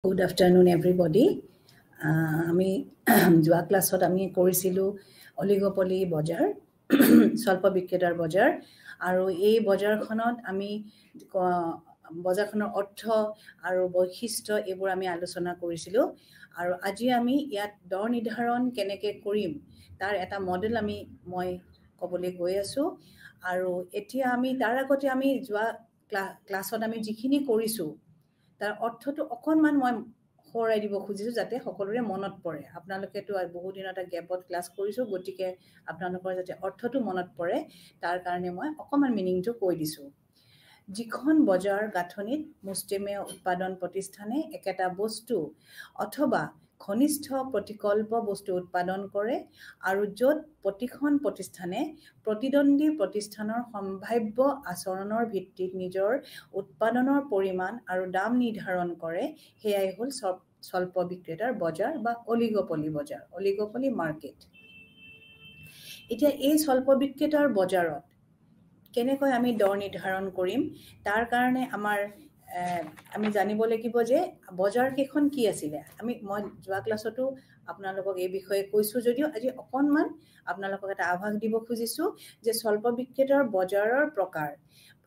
Good afternoon, everybody. আমি যোৱা ক্লাছত আমি কৰিছিলোঁ অলিগোপলি বজাৰ স্বল্প বিক্ৰেতাৰ বজাৰ আৰু এই বজাৰখনত আমি বজাৰখনৰ অৰ্থ আৰু বৈশিষ্ট্য এইবোৰ আমি আলোচনা কৰিছিলোঁ আৰু আজি আমি ইয়াত দৰ নিৰ্ধাৰণ কেনেকৈ কৰিম তাৰ এটা মডেল মই ক'বলৈ গৈ আছোঁ আৰু এতিয়া আমি তাৰ আগতে আমি যোৱা ক্লাছত আমি যিখিনি কৰিছোঁ তাৰ অৰ্থটো অকণমান মই সোঁৱৰাই দিব খুজিছোঁ যাতে সকলোৰে মনত পৰে আপোনালোকেতো বহু দিনৰ এটা গেপত ক্লাছ কৰিছোঁ গতিকে আপোনালোকৰ যাতে অৰ্থটো মনত পৰে তাৰ কাৰণে মই অকণমান মিনিংটো কৈ দিছোঁ যিখন বজাৰ গাঁথনিত মুষ্টিমেয় উৎপাদন প্ৰতিষ্ঠানে একেটা বস্তু অথবা ঘনিষ্ঠ প্ৰতিকল্প বস্তু উৎপাদন কৰে আৰু য'ত প্ৰতিখন প্ৰতিষ্ঠানে প্ৰতিদ্বন্দ্বী প্ৰতিষ্ঠানৰ সম্ভাৱ্য আচৰণৰ ভিত্তিত নিজৰ উৎপাদনৰ পৰিমাণ আৰু দাম নিৰ্ধাৰণ কৰে সেয়াই হ'ল স্বল্প বিক্ৰেতাৰ বজাৰ বা অলিগোপলি বজাৰ অলিগোপলি মাৰ্কেট এতিয়া এই স্বল্প বিক্ৰেতাৰ বজাৰত কেনেকৈ আমি দৰ নিৰ্ধাৰণ কৰিম তাৰ কাৰণে আমি জানিব লাগিব যে বজাৰ কেইখন কি আছিলে মই যোৱা ক্লাছতো আপোনালোকক এই বিষয়ে কৈছোঁ যদিও আজি অকণমান আপোনালোকক এটা আভাস দিব খুজিছোঁ যে স্বল্প বিক্ৰেতাৰ বজাৰৰ প্ৰকাৰ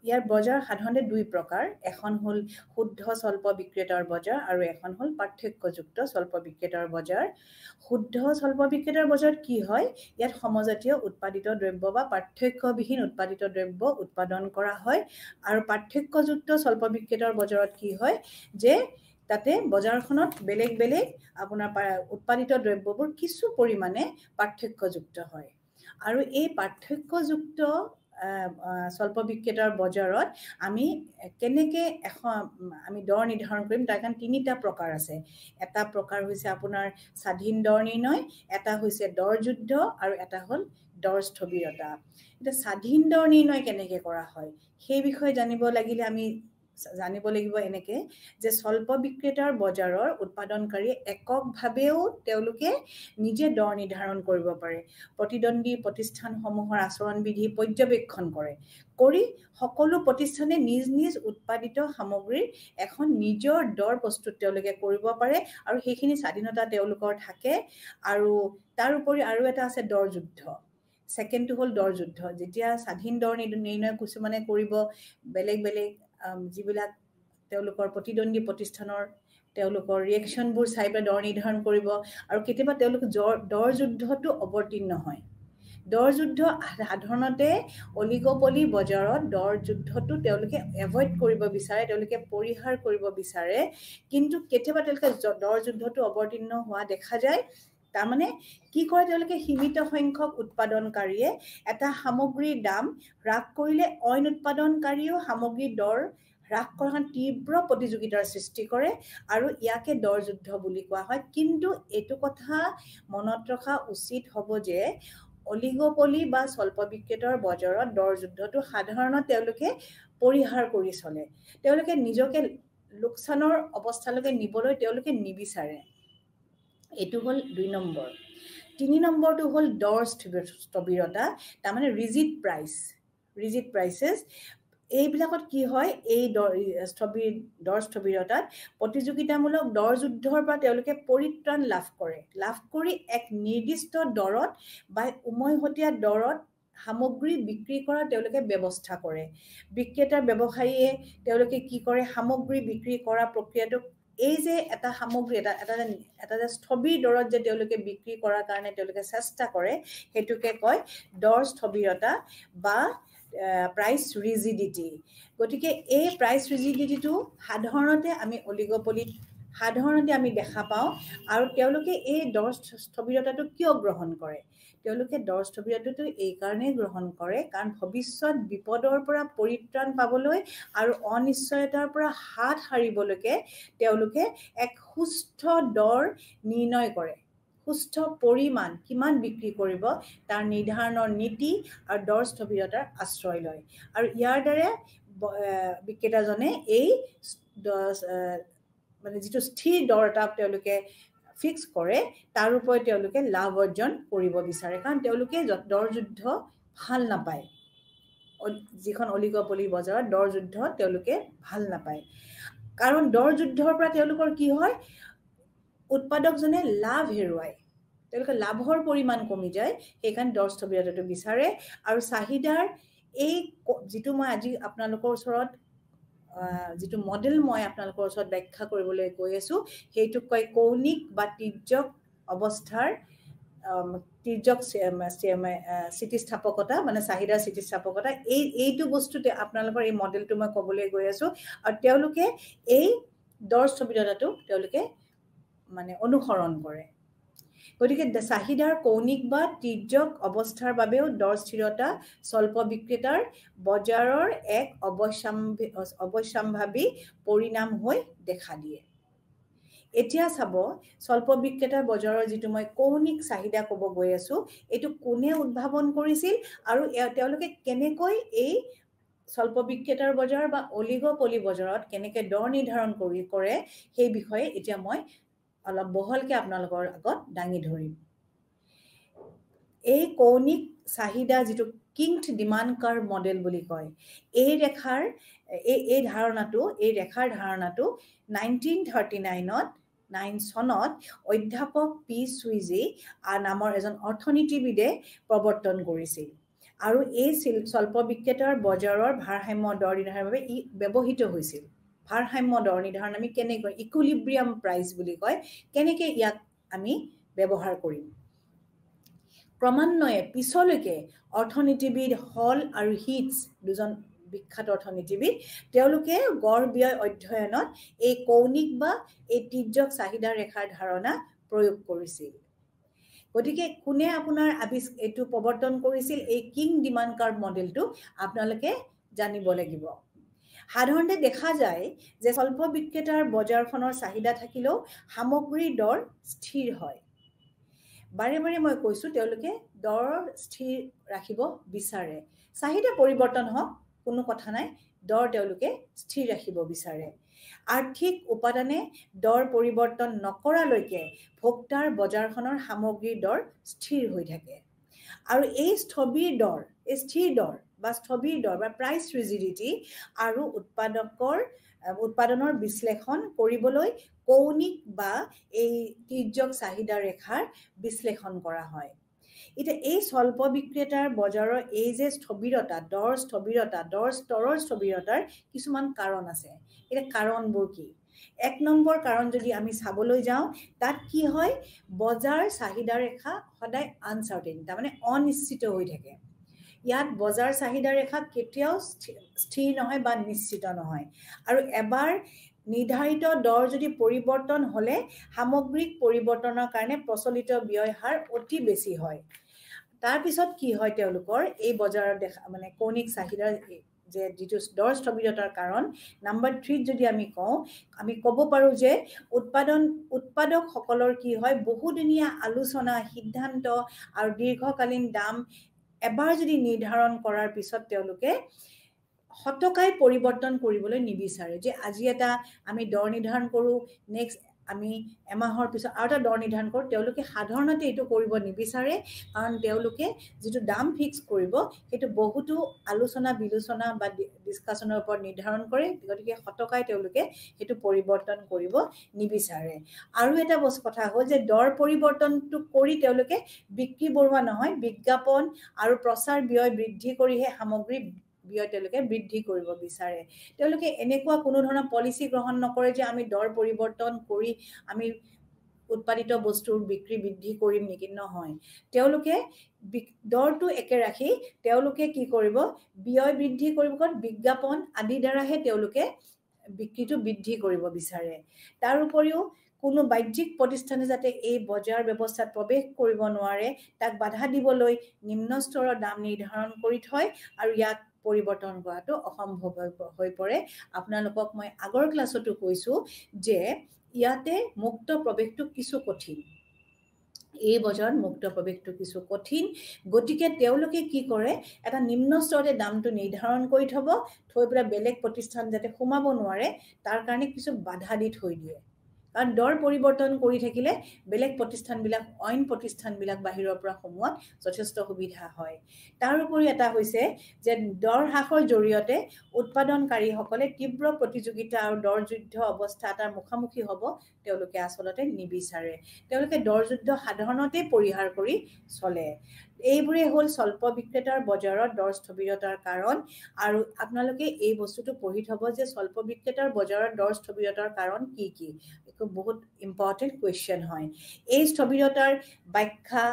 ইয়াৰ বজাৰ সাধাৰণতে দুই প্ৰকাৰ এখন হ'ল শুদ্ধ স্বল্প বিক্ৰেতাৰ বজাৰ আৰু এখন হ'ল পাৰ্থক্যযুক্ত স্বল্প বিক্ৰেতাৰ বজাৰ শুদ্ধ স্বল্প বিক্ৰেতাৰ বজাৰত কি হয় ইয়াত সমজাতীয় উৎপাদিত দ্ৰব্য বা পাৰ্থক্যবিহীন উৎপাদিত দ্ৰব্য উৎপাদন কৰা হয় আৰু পাৰ্থক্যযুক্ত স্বল্প বিক্ৰেতাৰ বজাৰত কি হয় যে তাতে বজাৰখনত বেলেগ আপোনাৰ উৎপাদিত দ্ৰব্যবোৰ কিছু পৰিমাণে পাৰ্থক্যযুক্ত হয় আৰু এই পাৰ্থক্যযুক্ত স্বল্প বিক্ৰেতাৰ বজাৰত আমি কেনেকৈ আমি দৰ নিৰ্ধাৰণ কৰিম তাৰ কাৰণে তিনিটা প্ৰকাৰ আছে এটা প্ৰকাৰ হৈছে আপোনাৰ স্বাধীন দৰ নিৰ্ণয় এটা হৈছে দৰ যুদ্ধ আৰু এটা হ'ল দৰ স্থবিৰতা এতিয়া স্বাধীন দৰ নিৰ্ণয় কেনেকৈ কৰা হয় সেই বিষয়ে জানিব লাগিলে আমি জানিব লাগিব এনেকৈ যে স্বল্প বিক্ৰেতাৰ বজাৰৰ উৎপাদনকাৰী এককভাৱেও তেওঁলোকে নিজে দৰ নিৰ্ধাৰণ কৰিব পাৰে প্ৰতিদ্বন্দ্বী প্ৰতিষ্ঠানসমূহৰ আচৰণবিধি পৰ্যবেক্ষণ কৰি সকলো প্ৰতিষ্ঠানে নিজ উৎপাদিত সামগ্ৰীৰ এখন নিজৰ দৰ প্ৰস্তুত তেওঁলোকে কৰিব পাৰে আৰু সেইখিনি স্বাধীনতা তেওঁলোকৰ থাকে আৰু তাৰ উপৰি আৰু এটা আছে দৰ যুদ্ধ ছেকেণ্ডটো হ'ল দৰ যুদ্ধ যেতিয়া স্বাধীন দৰ নিৰ্ণয় কিছুমানে কৰিব বেলেগ যিবিলাক তেওঁলোকৰ প্ৰতিদ্বন্দ্বী প্ৰতিষ্ঠানৰ তেওঁলোকৰ ৰিয়েকশ্যনবোৰ চাই পেলাই দৰ নিৰ্ধাৰণ কৰিব আৰু কেতিয়াবা তেওঁলোক দৰ যুদ্ধটো অৱতীৰ্ণ হয় দৰ যুদ্ধ সাধাৰণতে অলিগোপলি বজাৰত দৰ যুদ্ধটো তেওঁলোকে এভইড কৰিব বিচাৰে তেওঁলোকে পৰিহাৰ কৰিব বিচাৰে কিন্তু কেতিয়াবা তেওঁলোকে দৰ যুদ্ধটো অৱতীৰ্ণ হোৱা দেখা যায় তাৰমানে কি কৰে তেওঁলোকে সীমিত সংখ্যক উৎপাদনকাৰীয়ে এটা সামগ্ৰীৰ দাম হ্ৰাস কৰিলে অইন উৎপাদনকাৰীয়েও সামগ্ৰীৰ দৰ হ্ৰাস কৰাৰ তীব্ৰ প্ৰতিযোগিতাৰ সৃষ্টি কৰে আৰু ইয়াকে দৰ যুদ্ধ বুলি কোৱা হয় কিন্তু এইটো কথা মনত ৰখা উচিত হ'ব যে অলিগোপলি বা স্বল্প বিক্ৰেতাৰ বজাৰত দৰ যুদ্ধটো সাধাৰণতে তেওঁলোকে পৰিহাৰ কৰি চলে তেওঁলোকে নিজকে লোকচানৰ অৱস্থালৈকে নিবলৈ তেওঁলোকে নিবিচাৰে এইটো হ'ল 2 নম্বৰ 3 নম্বৰটো হ'ল দৰ স্থবিৰতা তাৰমানে ৰিজিড প্ৰাইচেছ এইবিলাকত কি হয় এই দৰ স্থবিৰতাত প্ৰতিযোগিতামূলক দৰ যুদ্ধৰ পৰা তেওঁলোকে পৰিত্ৰাণ লাভ কৰি এক নিৰ্দিষ্ট দৰত বা উমৈহতীয়া দৰত সামগ্ৰী বিক্ৰী কৰা তেওঁলোকে ব্যৱস্থা কৰে বিক্ৰেতাৰ ব্যৱসায়ীয়ে তেওঁলোকে কি কৰে সামগ্ৰী বিক্ৰী কৰা প্ৰক্ৰিয়াটো এই যে এটা সামগ্ৰী এটা যে স্থবিৰ দৰত যে তেওঁলোকে বিক্ৰী কৰাৰ কাৰণে তেওঁলোকে চেষ্টা কৰে হেতুকে কয় দৰ স্থবিৰতা বা প্ৰাইচ ৰিজিডিটি গতিকে এই প্ৰাইচ ৰিজিডিটিটো সাধাৰণতে আমি অলিগোপলিত আমি দেখা পাওঁ আৰু তেওঁলোকে এই দৰ স্থবিৰতাটো কিয় গ্ৰহণ কৰে তেওঁলোকে দৰ স্থবিৰতাটো এই কাৰণেই গ্ৰহণ কৰে কাৰণ ভৱিষ্যত বিপদৰ পৰা পৰিত্ৰাণ পাবলৈ আৰু অনিশ্চয়তাৰ পৰা হাত সাৰিবলৈকে তেওঁলোকে এক সুস্থ দৰ নিৰ্ণয় কৰে সুস্থ পৰিমাণ কিমান বিক্ৰী কৰিব তাৰ নিৰ্ধাৰণৰ নীতি আৰু দৰ স্থবিৰতাৰ আশ্ৰয় লয় আৰু ইয়াৰ দ্বাৰা বিক্ৰেতাজনে এই মানে যিটো স্থিৰ দৰ এটা তেওঁলোকে ফিক্স কৰে তাৰ ওপৰত তেওঁলোকে লাভ অৰ্জন কৰিব বিচাৰে কাৰণ তেওঁলোকে দৰ যুদ্ধ ভাল নাপায় যিখন অলিগোপলি বজাৰত দৰ যুদ্ধ তেওঁলোকে ভাল নাপায় কাৰণ দৰ যুদ্ধৰ পৰা তেওঁলোকৰ কি হয় উৎপাদকজনে লাভ হেৰুৱায় তেওঁলোকে লাভৰ পৰিমাণ কমি যায় সেইকাৰণে দৰ স্থবিৰতাটো বিচাৰে আৰু চাহিদাৰ এই যেটো মই আজি আপোনালোকৰ ওচৰত যেটো মডেল মই আপোনালোকৰ ওচৰত ব্যাখ্যা কৰিবলৈ কৈ আছো সেইটো কয় কৌণিক বা তিৰ্যক অৱস্থাৰ তিৰ্যক স্থিতিস্থাপকতা মানে চাহিদাৰ স্থিতিস্থাপকতা এইটো বস্তুতে আপোনালোকৰ এই মডেলটো মই ক'বলৈ গৈ আছো আৰু তেওঁলোকে এই দৰ স্থবিৰতাটো তেওঁলোকে মানে অনুসৰণ কৰে গতিকে চাহিদাৰ কৌণিক বা তিৰ্যক অৱস্থাৰ বাবেও দৰ স্থিৰতা স্বল্প বিক্ৰেতাৰ বজাৰৰ এক অৱশ্যম্ভাৱী পৰিণাম হৈ দেখা দিয়ে এতিয়া চাব স্বল্প বিক্ৰেতাৰ বজাৰৰ যেটো মই কৌণিক চাহিদা ক'ব গৈ আছো এটো কোনে উদ্ভাৱন কৰিছিল আৰু তেওঁলোকে কেনেকৈ এই স্বল্প বিক্ৰেতাৰ বজাৰ বা অলিগোপলি বজাৰত কেনেকৈ দৰ নিৰ্ধাৰণ কৰে সেই বিষয়ে এতিয়া মই অলপ বহলকে আপোনালোকৰ আগত দাঙি ধৰিম এই কৌণিক চাহিদা যেটো কিংড ডিমান্ড কাৰ্ভ মডেল বুলি কয় এই ৰেখাৰ এই ৰেখাৰ ধাৰণাটো 1939 চনত অধ্যাপক পি সুইজি নামৰ এজন অৰ্থনীতিবিদে প্ৰৱৰ্তন কৰিছিল আৰু এই স্বল্প বিক্ৰেতাৰ বজাৰৰ ভাৰসাম্য দৰ নিৰ্ধাৰণৰ বাবে ই ব্যৱহৃত হৈছিল ভাৰসাম্য দৰ নিৰ্ধাৰণ আমি কেনেকৈ ইকুইলিব্ৰিয়াম প্ৰাইস বুলি কয় কেনেকৈ ইয়াক আমি ব্যৱহাৰ কৰিম ক্ৰমান্বয়ে পিছলৈকে অৰ্থনীতিবিদ হল আৰু হিটছ দুজন বিখ্যাত অৰ্থনীতিবিদ তেওঁলোকে গড় ব্যয় অধ্যয়নত এই কৌণিক বা এই তিৰ্যক চাহিদা ৰেখাৰ ধাৰণা প্ৰয়োগ কৰিছিল গতিকে কোনে আপোনাৰ এইটো প্ৰৱৰ্তন কৰিছিল এই কিং ডিমান্ড কাৰ্ভ মডেলটো আপোনালোকে জানিব লাগিব সাধাৰণতে দেখা যায় যে স্বল্প বিক্ৰেতাৰ বজাৰখনৰ চাহিদা থাকিলেও সামগ্ৰীৰ দৰ স্থিৰ হয় বাৰে বাৰে মই কৈছো তেওঁলোকে দৰ স্থিৰ ৰাখিব বিচাৰে চাহিদা পৰিৱৰ্তন হওক কোনো কথা নাই দৰ তেওঁলোকে স্থিৰ ৰাখিব বিচাৰে আৰ্থিক উপাদানে দৰ পৰিৱৰ্তন নকৰালৈকে ভোক্তাৰ বজাৰখনৰ সামগ্ৰীৰ দৰ স্থিৰ হৈ থাকে আৰু এই স্থবিৰ দৰ বা প্ৰাইস ৰিজিডিটি আৰু উৎপাদনৰ বিশ্লেষণ কৰিবলৈ কৌণিক বা এই তিৰ্যক চাহিদা ৰেখাৰ বিশ্লেষণ কৰা হয় এতিয়া এই স্বল্প বিক্ৰেতাৰ বজাৰৰ এই যে স্থবিৰতা দৰ স্তৰৰ স্থবিৰতাৰ কিছুমান কাৰণ আছে এটা কাৰণবোৰ কি এক নম্বৰ কাৰণ যদি আমি চাবলৈ যাওঁ তাত কি হয় বজাৰ চাহিদা ৰেখা সদায় আনসাৰ্টেন মানে অনিশ্চিত হৈ থাকে ইয়াত বজাৰ চাহিদা ৰেখা কেতিয়াও স্থিৰ নহয় বা নিশ্চিত নহয় আৰু এবাৰ নিৰ্ধাৰিত দৰ যদি পৰিৱৰ্তন হলে সামগ্ৰিক পৰিৱৰ্তনৰ কাৰণে প্ৰচলিত ব্যয় হাৰ অতি বেছি হয় তাৰ পিছত কি হয় তেওঁলোকৰ এই বজাৰৰ দেখা মানে কৌণিক চাহিদাৰ যে যেটো দৰ স্থবিৰতাৰ কাৰণ নাম্বাৰ 3 যদি আমি ক'ব পাৰো যে উৎপাদকসকলৰ কি হয় বহুদিনীয়া আলোচনা সিদ্ধান্ত আৰু দীৰ্ঘকালীন দাম এবাৰ যদি নিৰ্ধাৰণ কৰাৰ পিছত তেওঁলোকে হতকাই পৰিৱৰ্তন কৰিবলৈ নিবিচাৰে যে আজি এটা আমি দৰ নিৰ্ধাৰণ কৰো নেক্সট আমি এমাহৰ পিছত আৰু এটা দৰ নিৰ্ধাৰণ কৰো তেওঁলোকে সাধাৰণতে এটো কৰিব নিবিচাৰে কাৰণ তেওঁলোকে যেটো দাম ফিক্স কৰিব হেতু বহুতো আলোচনা বিলোচনা বা ডিসকাশনৰ ওপৰত নিৰ্ধাৰণ কৰে গতিকে হতকাই তেওঁলোকে হেতু পৰিৱৰ্তন কৰিব নিবিচাৰে আৰু এটা কথা হ'ল যে দৰ পৰিৱৰ্তনটো কৰি তেওঁলোকে বিক্ৰী বঢ়োৱা নহয় বিজ্ঞাপন আৰু প্ৰচাৰ ব্যয় বৃদ্ধি কৰিহে সামগ্ৰী ব্যয় তেওঁলোকে বৃদ্ধি কৰিব বিচাৰে তেওঁলোকে এনেকুৱা কোনো ধৰণৰ পলিসি গ্ৰহণ নকৰে যে আমি দৰ পৰিৱৰ্তন কৰি আমি উৎপাদিত বস্তুৰ বিক্ৰী বৃদ্ধি কৰিম নেকি নহয় তেওঁলোকে দৰটো একে ৰাখি তেওঁলোকে কি কৰিব ব্যয় বৃদ্ধি কৰিব বিজ্ঞাপন আদি দ্বাৰাহে তেওঁলোকে বিক্ৰীটো বৃদ্ধি কৰিব বিচাৰে তাৰ উপৰিও কোনো বাহ্যিক প্ৰতিষ্ঠানে যাতে এই বজাৰ ব্যৱস্থাত প্ৰৱেশ কৰিব নোৱাৰে তাক বাধা দিবলৈ নিম্ন স্তৰৰ দাম নিৰ্ধাৰণ কৰি থয় আৰু ইয়াক পৰিৱৰ্তন কৰাটো অসম্ভৱ হৈ পৰে আপোনালোকক মই আগৰ ক্লাছতো কৈছো যে ইয়াতে মুক্ত প্ৰৱেশটো কিছু কঠিন এই বজাৰত মুক্ত প্ৰৱেশটো কিছু কঠিন গতিকে তেওঁলোকে কি কৰে এটা নিম্ন স্তৰতে দামটো নিৰ্ধাৰণ কৰি থৈ পেলাই বেলেগ প্ৰতিষ্ঠান যাতে সোমাব নোৱাৰে তাৰ কাৰণে কিছু বাধা দি থৈ দিয়ে কাৰণ দৰ পৰিৱৰ্তন কৰি থাকিলে বেলেগ প্ৰতিষ্ঠানবিলাক অইন প্ৰতিষ্ঠানবিলাক বাহিৰৰ পৰা সোমোৱাত যথেষ্ট সুবিধা হয় তাৰ উপৰি এটা হৈছে যে দৰ হ্ৰাসৰ জৰিয়তে উৎপাদনকাৰীসকলে তীব্ৰ প্ৰতিযোগিতা আৰু দৰ যুদ্ধ অৱস্থা এটাৰ মুখামুখি হ'ব তেওঁলোকে আচলতে নিবিচাৰে তেওঁলোকে দৰ যুদ্ধ সাধাৰণতে পৰিহাৰ কৰি চলে এইবোৰে হ'ল স্বল্প বিক্ৰেতাৰ বজাৰত দৰ স্থবিৰতাৰ কাৰণ আৰু আপোনালোকে এই বস্তুটো পঢ়ি থব যে স্বল্প বিক্ৰেতাৰ বজাৰত দৰ স্থবিৰতাৰ কাৰণ কি কি এইটো বহুত ইম্পৰ্টেন্ট কোৱেশ্চন হয় এই স্থবিৰতাৰ ব্যাখ্যা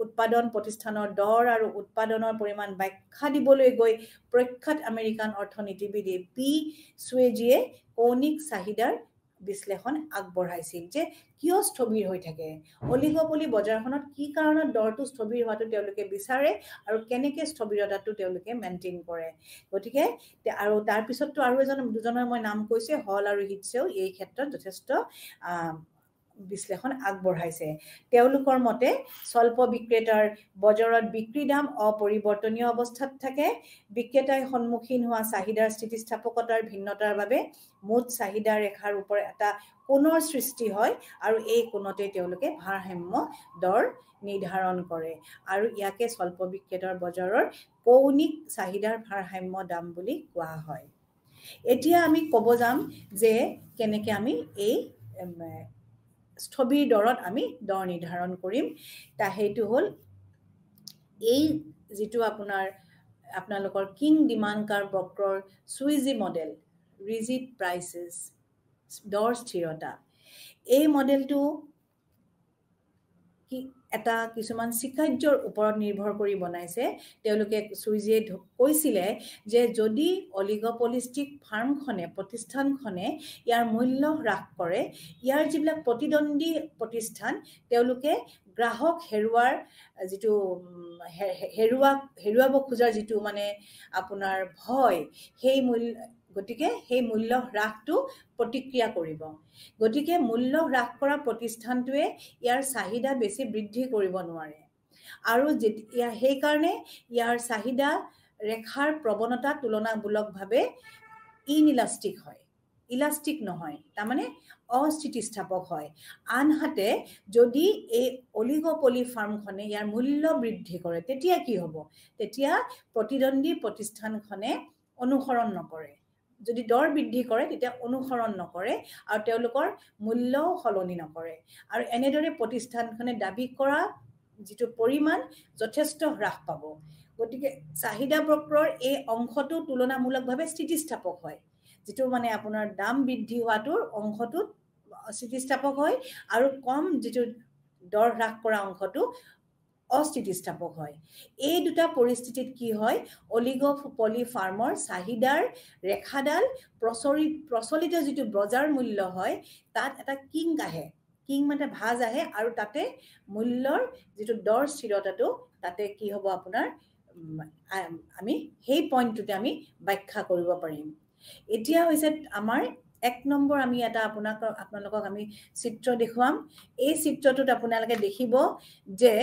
উৎপাদন প্ৰতিষ্ঠানৰ দৰ আৰু উৎপাদনৰ পৰিমাণ ব্যাখ্যা দিবলৈ গৈ প্ৰখ্যাত আমেৰিকান অৰ্থনীতিবিদ পি সুৱেজিয়ে কৌণিক চাহিদাৰ বিশ্লেষণ আগবঢ়াইছিল যে কিয় স্থবিৰ হৈ থাকে অলিগপলি বজাৰখনত কি কাৰণত দৰটো স্থবিৰ হোৱাটো তেওঁলোকে বিচাৰে আৰু কেনেকৈ স্থবিৰতাটো তেওঁলোকে মেইনটেইন কৰে গতিকে আৰু তাৰ পিছততো আৰু দুজনৰ মই নাম কৈছে হল আৰু হিটছেও এই ক্ষেত্ৰত যথেষ্ট বিশ্লেষণ আগবঢ়াইছে তেওঁলোকৰ মতে স্বল্প বিক্ৰেতাৰ বজাৰত বিক্ৰী দাম অপৰিৱৰ্তনীয় অৱস্থাত থাকে বিক্ৰেতাই সন্মুখীন হোৱা চাহিদাৰ স্থিতিস্থাপকতাৰ ভিন্নতাৰ বাবে মুঠ চাহিদা ৰেখাৰ ওপৰত এটা কোণৰ সৃষ্টি হয় আৰু এই কোণতে তেওঁলোকে ভাৰসাম্য দৰ নিৰ্ধাৰণ কৰে আৰু ইয়াকে স্বল্প বিক্ৰেতাৰ বজাৰৰ কৌণিক চাহিদাৰ ভাৰসাম্য দাম বুলি কোৱা হয় এতিয়া আমি ক'ব যাম যে কেনেকৈ আমি এই স্থবিৰ দৰত আমি দৰ নিৰ্ধাৰণ কৰিম তা সেইটো হ'ল এই যিটো আপোনালোকৰ কিং ডিমাণ্ড কাৰ্ভ বক্ৰৰ সুইজি মডেল ৰিজিড প্ৰাইচেছ দৰ স্থিৰতা এই মডেলটো এটা কিছুমান স্বীকাৰ্যৰ ওপৰত নিৰ্ভৰ কৰি বনাইছে তেওঁলোকে সুইজিয়ে কৈছিলে যে যদি অলিগপলিষ্টিক ফাৰ্মখনে প্ৰতিষ্ঠানখনে ইয়াৰ মূল্য হ্ৰাস কৰে ইয়াৰ যিবিলাক প্ৰতিদ্বন্দ্বী প্ৰতিষ্ঠান তেওঁলোকে গ্ৰাহক হেৰুৱাৰ যিটো হেৰুৱাব খোজাৰ যিটো মানে আপোনাৰ ভয় সেই গতিকে সেই মূল্য হ্ৰাসটো প্ৰতিক্ৰিয়া কৰিব গতিকে মূল্য হ্ৰাস কৰা প্ৰতিষ্ঠানটোৱে ইয়াৰ চাহিদা বেছি বৃদ্ধি কৰিব নোৱাৰে আৰু সেই কাৰণে ইয়াৰ চাহিদা ৰেখাৰ প্ৰৱণতা তুলনামূলকভাৱে ইনইলাষ্টিক হয় ইলাষ্টিক নহয় তাৰমানে অস্থিতিস্থাপক হয় আনহাতে যদি এই অলিগপলি ফাৰ্মখনে ইয়াৰ মূল্য বৃদ্ধি কৰে তেতিয়া কি হ'ব তেতিয়া প্ৰতিদ্বন্দ্বী প্ৰতিষ্ঠানখনে অনুসৰণ নকৰে যদি দৰ বৃদ্ধি কৰে তেতিয়া অনুসৰণ নকৰে আৰু তেওঁলোকৰ মূল্যও সলনি নকৰে আৰু এনেদৰে প্ৰতিষ্ঠানখনে দাবী কৰা যিটো পৰিমাণ যথেষ্ট হ্ৰাস পাব গতিকে চাহিদা বক্ৰৰ এই অংশটো তুলনামূলকভাৱে স্থিতিস্থাপক হয় যিটো মানে আপোনাৰ দাম বৃদ্ধি হোৱাটোৰ অংশটো স্থিতিস্থাপক হয় আৰু কম যিটো দৰ হ্ৰাস কৰা অংশটো অস্থিতিস্থাপক হয় এই দুটা পৰিস্থিতিত কি হয় অলিগপলি ফাৰ্মৰ চাহিদাৰ ৰেখাডাল প্ৰচলিত যিটো বজাৰ মূল্য হয় তাত এটা কিং আহে কিং মানে ভাজ আহে আৰু তাতে মূল্যৰ যিটো দৰ স্থিৰতাটো তাতে কি হ'ব আপোনাৰ আমি সেই পইণ্টটোতে আমি ব্যাখ্যা কৰিব পাৰিম এতিয়া হৈছে আমাৰ এক নম্বৰ আমি এটা আপোনালোকক আমি চিত্ৰ দেখুৱাম এই চিত্ৰটোত আপোনালোকে দেখিব যে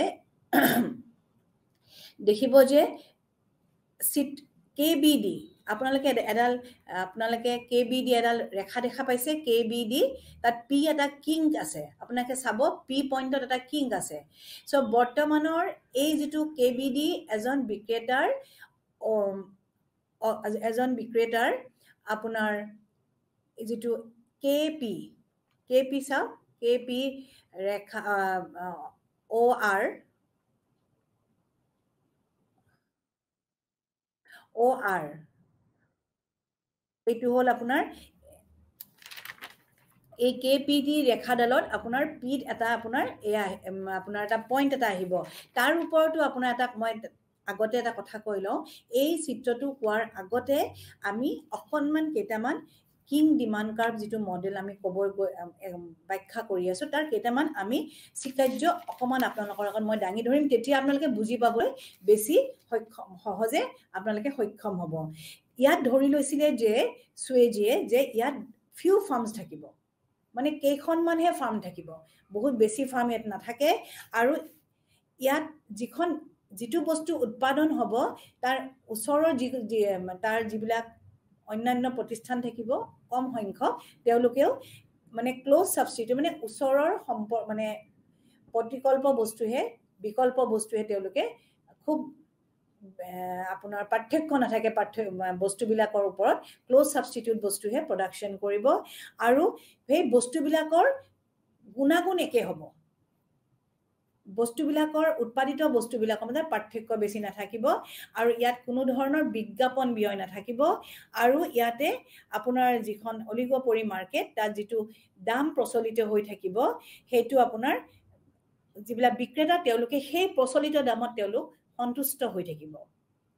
কেবিডি আপোনালোকে কেবিডি এডাল ৰেখা দেখা পাইছে কেবিডি তাত পি এটা কিং আছে আপোনালোকে চাব পি পইণ্টত এটা কিং আছে সো বৰ্তমানৰ এই যিটো কেবিডি এজন বিক্ৰেতাৰ আপোনাৰ যিটো কেপি চাওক কেপি ৰেখা OR এইটো হ'ল আপোনাৰ এই কেপিডি ৰেখাডালত আপোনাৰ পিত এটা আপোনাৰ এটা পইণ্ট এটা আহিব তাৰ ওপৰতো আপোনাৰ এটা মই আগতে এটা কথা কৈ লওঁ এই চিত্ৰটো কোৱাৰ আগতে আমি অকণমান কেইটামান কিং ডিমাণ্ড কাৰ্ভ যিটো মডেল আমি ব্যাখ্যা কৰি আছো তাৰ কেইটামান আমি স্বীকাৰ্য অকণমান আপোনালোকৰ আগত মই দাঙি ধৰিম তেতিয়া আপোনালোকে বুজি পাবলৈ বেছি সহজে আপোনালোকে সক্ষম হ'ব ইয়াত ধৰি লৈছিলে যে সুৱেজিয়ে যে ইয়াত ফিউ ফাৰ্মছ থাকিব মানে কেইখনমানহে ফাৰ্ম থাকিব বহুত বেছি ফাৰ্ম ইয়াত নাথাকে আৰু ইয়াত যিটো বস্তু উৎপাদন হ'ব তাৰ ওচৰৰ তাৰ যিবিলাক অন্যান্য প্ৰতিষ্ঠান থাকিব কম সংখ্যক তেওঁলোকেও মানে ক্লোজ সাবস্টিটিউট মানে ওচৰৰ সম্পৰ্ক মানে প্ৰতিকল্প বস্তুহে বিকল্প বস্তুহে তেওঁলোকে খুব আপোনাৰ পাৰ্থক্য নাথাকে বস্তুবিলাকৰ ওপৰত ক্লোজ সাবস্টিটিউট বস্তুহে প্ৰডাকশ্যন কৰিব আৰু সেই বস্তুবিলাকৰ গুণাগুণ একে হ'ব বস্তুবিলাকৰ উৎপাদিত বস্তুবিলাকৰ মাজত পাৰ্থক্য বেছি নাথাকিব আৰু ইয়াত কোনো ধৰণৰ বিজ্ঞাপন ব্যয় নাথাকিব আৰু ইয়াতে আপোনাৰ যিখন অলিগোপলি মাৰ্কেট তাত যিটো দাম প্ৰচলিত হৈ থাকিব সেইটো আপোনাৰ যিবিলাক বিক্ৰেতা তেওঁলোকে সেই প্ৰচলিত দামত তেওঁলোক সন্তুষ্ট হৈ থাকিব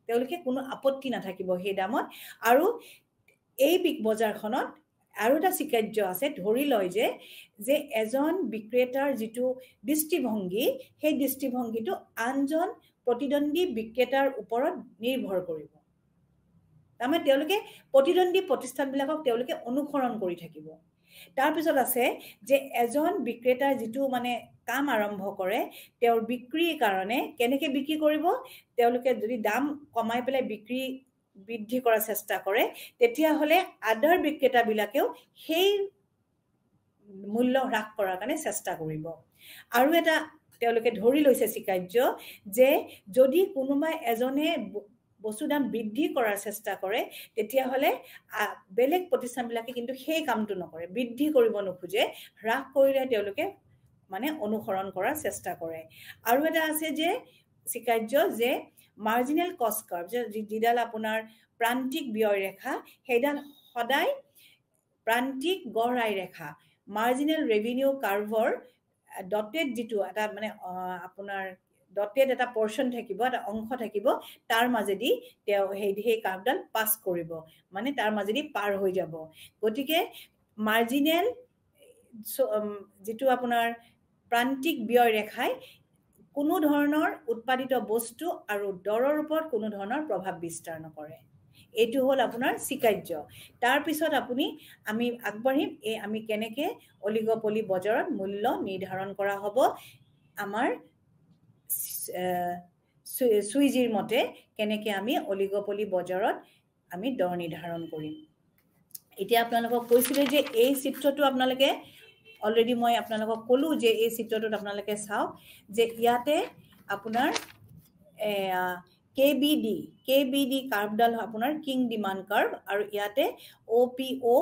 তেওঁলোকে কোনো আপত্তি নাথাকিব সেই দামত আৰু এই বজাৰখনত আৰু এটা স্বীকাৰ্য আছে ধৰি লয় যে এজন বিক্ৰেতাৰ যিটো দৃষ্টিভংগী সেই দৃষ্টিভংগীটো আনজন প্ৰতিদ্বন্দ্বী বিক্ৰেতাৰ ওপৰত নিৰ্ভৰ কৰিব তাৰমানে তেওঁলোকে প্ৰতিদ্বন্দ্বী প্ৰতিষ্ঠানবিলাকক তেওঁলোকে অনুসৰণ কৰি থাকিব তাৰপিছত আছে যে এজন বিক্ৰেতাৰ যিটো মানে কাম আৰম্ভ কৰে তেওঁৰ বিক্ৰীৰ কাৰণে কেনেকৈ বিক্ৰী কৰিব তেওঁলোকে যদি দাম কমাই পেলাই বিক্ৰী বৃদ্ধি কৰাৰ চেষ্টা কৰে তেতিয়া হলে আদাৰ বিক্ৰেতাবিলাকেও সেই মূল্য হ্ৰাস কৰাৰ কাৰণে চেষ্টা কৰিব আৰু এটা তেওঁলোকে ধৰি লৈছে স্বীকাৰ্য যে যদি কোনোবাই এজনে বস্তু দাম বৃদ্ধি কৰাৰ চেষ্টা কৰে তেতিয়া হলে বেলেগ প্ৰতিষ্ঠানবিলাকে কিন্তু সেই কামটো নকৰে বৃদ্ধি কৰিব নোখোজে হ্ৰাস কৰিলে তেওঁলোকে মানে অনুসৰণ কৰাৰ চেষ্টা কৰে আৰু এটা আছে যে স্বীকাৰ্য যে মাৰ্জিনেল কষ্ট কাৰ্ভ যিডাল আপোনাৰ প্ৰান্তিক ব্যয় ৰেখা সেইডাল সদায় প্ৰান্তিক গড় আয় ৰেখা মাৰ্জিনেল ৰেভিনিউ কাৰ্ভৰ ডটেড যিটো এটা মানে আপোনাৰ ডটেড এটা পৰ্চন থাকিব এটা অংশ থাকিব তাৰ মাজেদি তেওঁ সেই কাৰ্ভডাল পাছ কৰিব মানে তাৰ মাজেদি পাৰ হৈ যাব গতিকে মাৰ্জিনেল যিটো আপোনাৰ প্ৰান্তিক ব্যয় ৰেখাই কোনো ধৰণৰ উৎপাদিত বস্তু আৰু দৰৰ ওপৰত কোনো ধৰণৰ প্ৰভাৱ বিস্তাৰ নকৰে এইটো হ'ল আপোনাৰ স্বীকাৰ্য তাৰপিছত আমি আগবাঢ়িম আমি কেনেকৈ অলিগোপলি বজাৰত মূল্য নিৰ্ধাৰণ কৰা হ'ব আমাৰ সুইজিৰ মতে কেনেকৈ আমি অলিগোপলি বজাৰত আমি দৰ নিৰ্ধাৰণ কৰিম এতিয়া আপোনালোকক কৈছিলোঁ যে এই চিত্ৰটো আপোনালোকে অলৰেডি মই আপোনালোকক ক'লো যে এই চিত্ৰটোত আপোনালোকে চাওক যে ইয়াতে আপোনাৰ কেবিডি কাৰ্ভডাল আপোনাৰ কিং ডিমাণ্ড কাৰ্ভ আৰু ইয়াতে OPO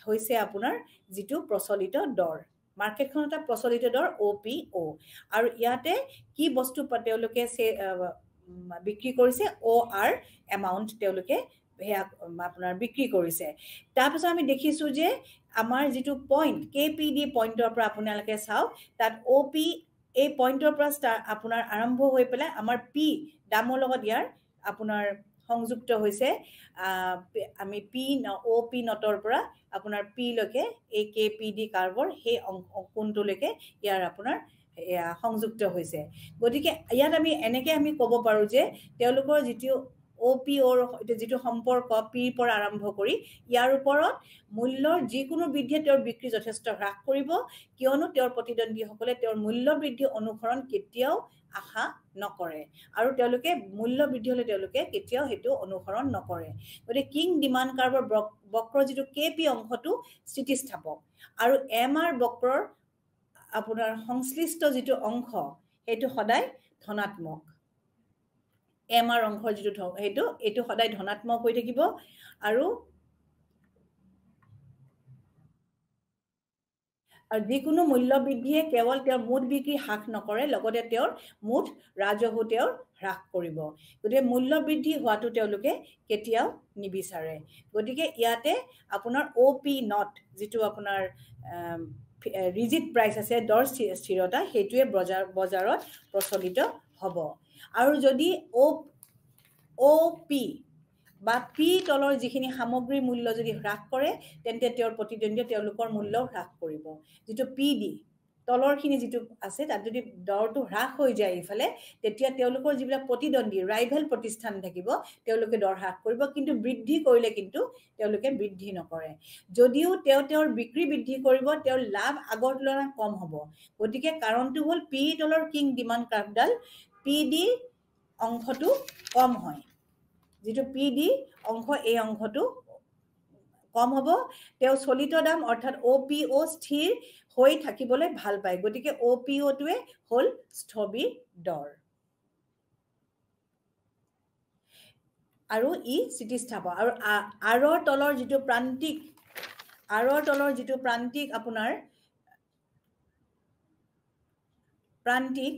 হৈছে আপোনাৰ যিটো প্ৰচলিত দৰ মাৰ্কেটখন এটা প্ৰচলিত দৰ OPO আৰু ইয়াতে কি বস্তু তেওঁলোকে বিক্ৰী কৰিছে OR এমাউণ্ট তেওঁলোকে আপোনাৰ বিক্ৰী কৰিছে তাৰপিছত আমি দেখিছোঁ যে আমাৰ যিটো পইণ্ট KPD পইণ্টৰ পৰা আপোনালোকে চাওক তাত OP এই পইণ্টৰ পৰা আপোনাৰ আৰম্ভ হৈ পেলাই আমাৰ P দামৰ লগত ইয়াৰ আপোনাৰ সংযুক্ত হৈছে আমি OP নটৰ পৰা আপোনাৰ P লৈকে এই KPD কাৰ্ভৰ সেই কোণটোলৈকে ইয়াৰ আপোনাৰ সংযুক্ত হৈছে গতিকে ইয়াত আমি এনেকৈ আমি ক'ব পাৰোঁ যে তেওঁলোকৰ যিটো OPOৰ যিটো সম্পৰ্ক P পৰা আৰম্ভ কৰি ইয়াৰ ওপৰত মূল্যৰ যিকোনো বৃদ্ধিয়ে তেওঁৰ বিক্ৰী যথেষ্ট হ্ৰাস কৰিব কিয়নো তেওঁৰ প্ৰতিদ্বন্দ্বীসকলে তেওঁৰ মূল্য বৃদ্ধি অনুসৰণ কেতিয়াও আশা নকৰে আৰু তেওঁলোকে মূল্য বৃদ্ধি হ'লে তেওঁলোকে কেতিয়াও সেইটো অনুসৰণ নকৰে গতিকে কিং ডিমাণ্ড কাৰ্ভৰ বক্ৰৰ যিটো KP অংশটো স্থিতিস্থাপক আৰু MR বক্ৰৰ আপোনাৰ সংশ্লিষ্ট যিটো অংশ সেইটো সদায় ধনাত্মক MR অংশৰ যিটো এইটো সদায় ধনাত্মক হৈ থাকিব আৰু যিকোনো মূল্য বৃদ্ধিয়ে কেৱল তেওঁৰ মুঠ বিক্ৰী হ্ৰাস নকৰে লগতে তেওঁৰ মুঠ ৰাজহো তেওঁৰ হ্ৰাস কৰিব গতিকে মূল্য বৃদ্ধি হোৱাটো তেওঁলোকে কেতিয়াও নিবিচাৰে গতিকে ইয়াতে আপোনাৰ OP নট যিটো আপোনাৰ ৰিজিড প্ৰাইচ আছে দৰ স্থিৰতা সেইটোৱে বজাৰত প্ৰচলিত হ'ব আৰু যদি OP বা P তলৰ যিখিনি সামগ্ৰীৰ মূল্য যদি হ্ৰাস কৰে তেন্তে তেওঁৰ প্ৰতিদ্বন্দ্বীয়ে তেওঁলোকৰ মূল্য হ্ৰাস কৰিব যিটো PD তলৰখিনি যিটো আছে তাত যদি দৰটো হ্ৰাস হৈ যায় ইফালে তেতিয়া তেওঁলোকৰ যিবিলাক প্ৰতিদ্বন্দ্বী ৰাইভেল প্ৰতিষ্ঠান থাকিব তেওঁলোকে দৰ হ্ৰাস কৰিব কিন্তু বৃদ্ধি কৰিলে কিন্তু তেওঁলোকে বৃদ্ধি নকৰে যদিও তেওঁৰ বিক্ৰী বৃদ্ধি কৰিব তেওঁৰ লাভ আগৰ তুলনাত কম হ'ব গতিকে কাৰণটো হ'ল P তলৰ কিং ডিমাণ্ড কাৰ্ভডাল PD অংশটো কম হয় যিটো PD অংশ এই অংশটো কম হ'ব তেও চলিত দাম অৰ্থাৎ OPO স্থিৰ হৈ থাকিবলৈ ভাল পায় গতিকে OPO টোৱে হল স্থবিৰ দৰ আৰু ই স্থিতিস্থাপক আৰু আৰৰ তলৰ যিটো প্ৰান্তিক আপোনাৰ প্ৰান্তিক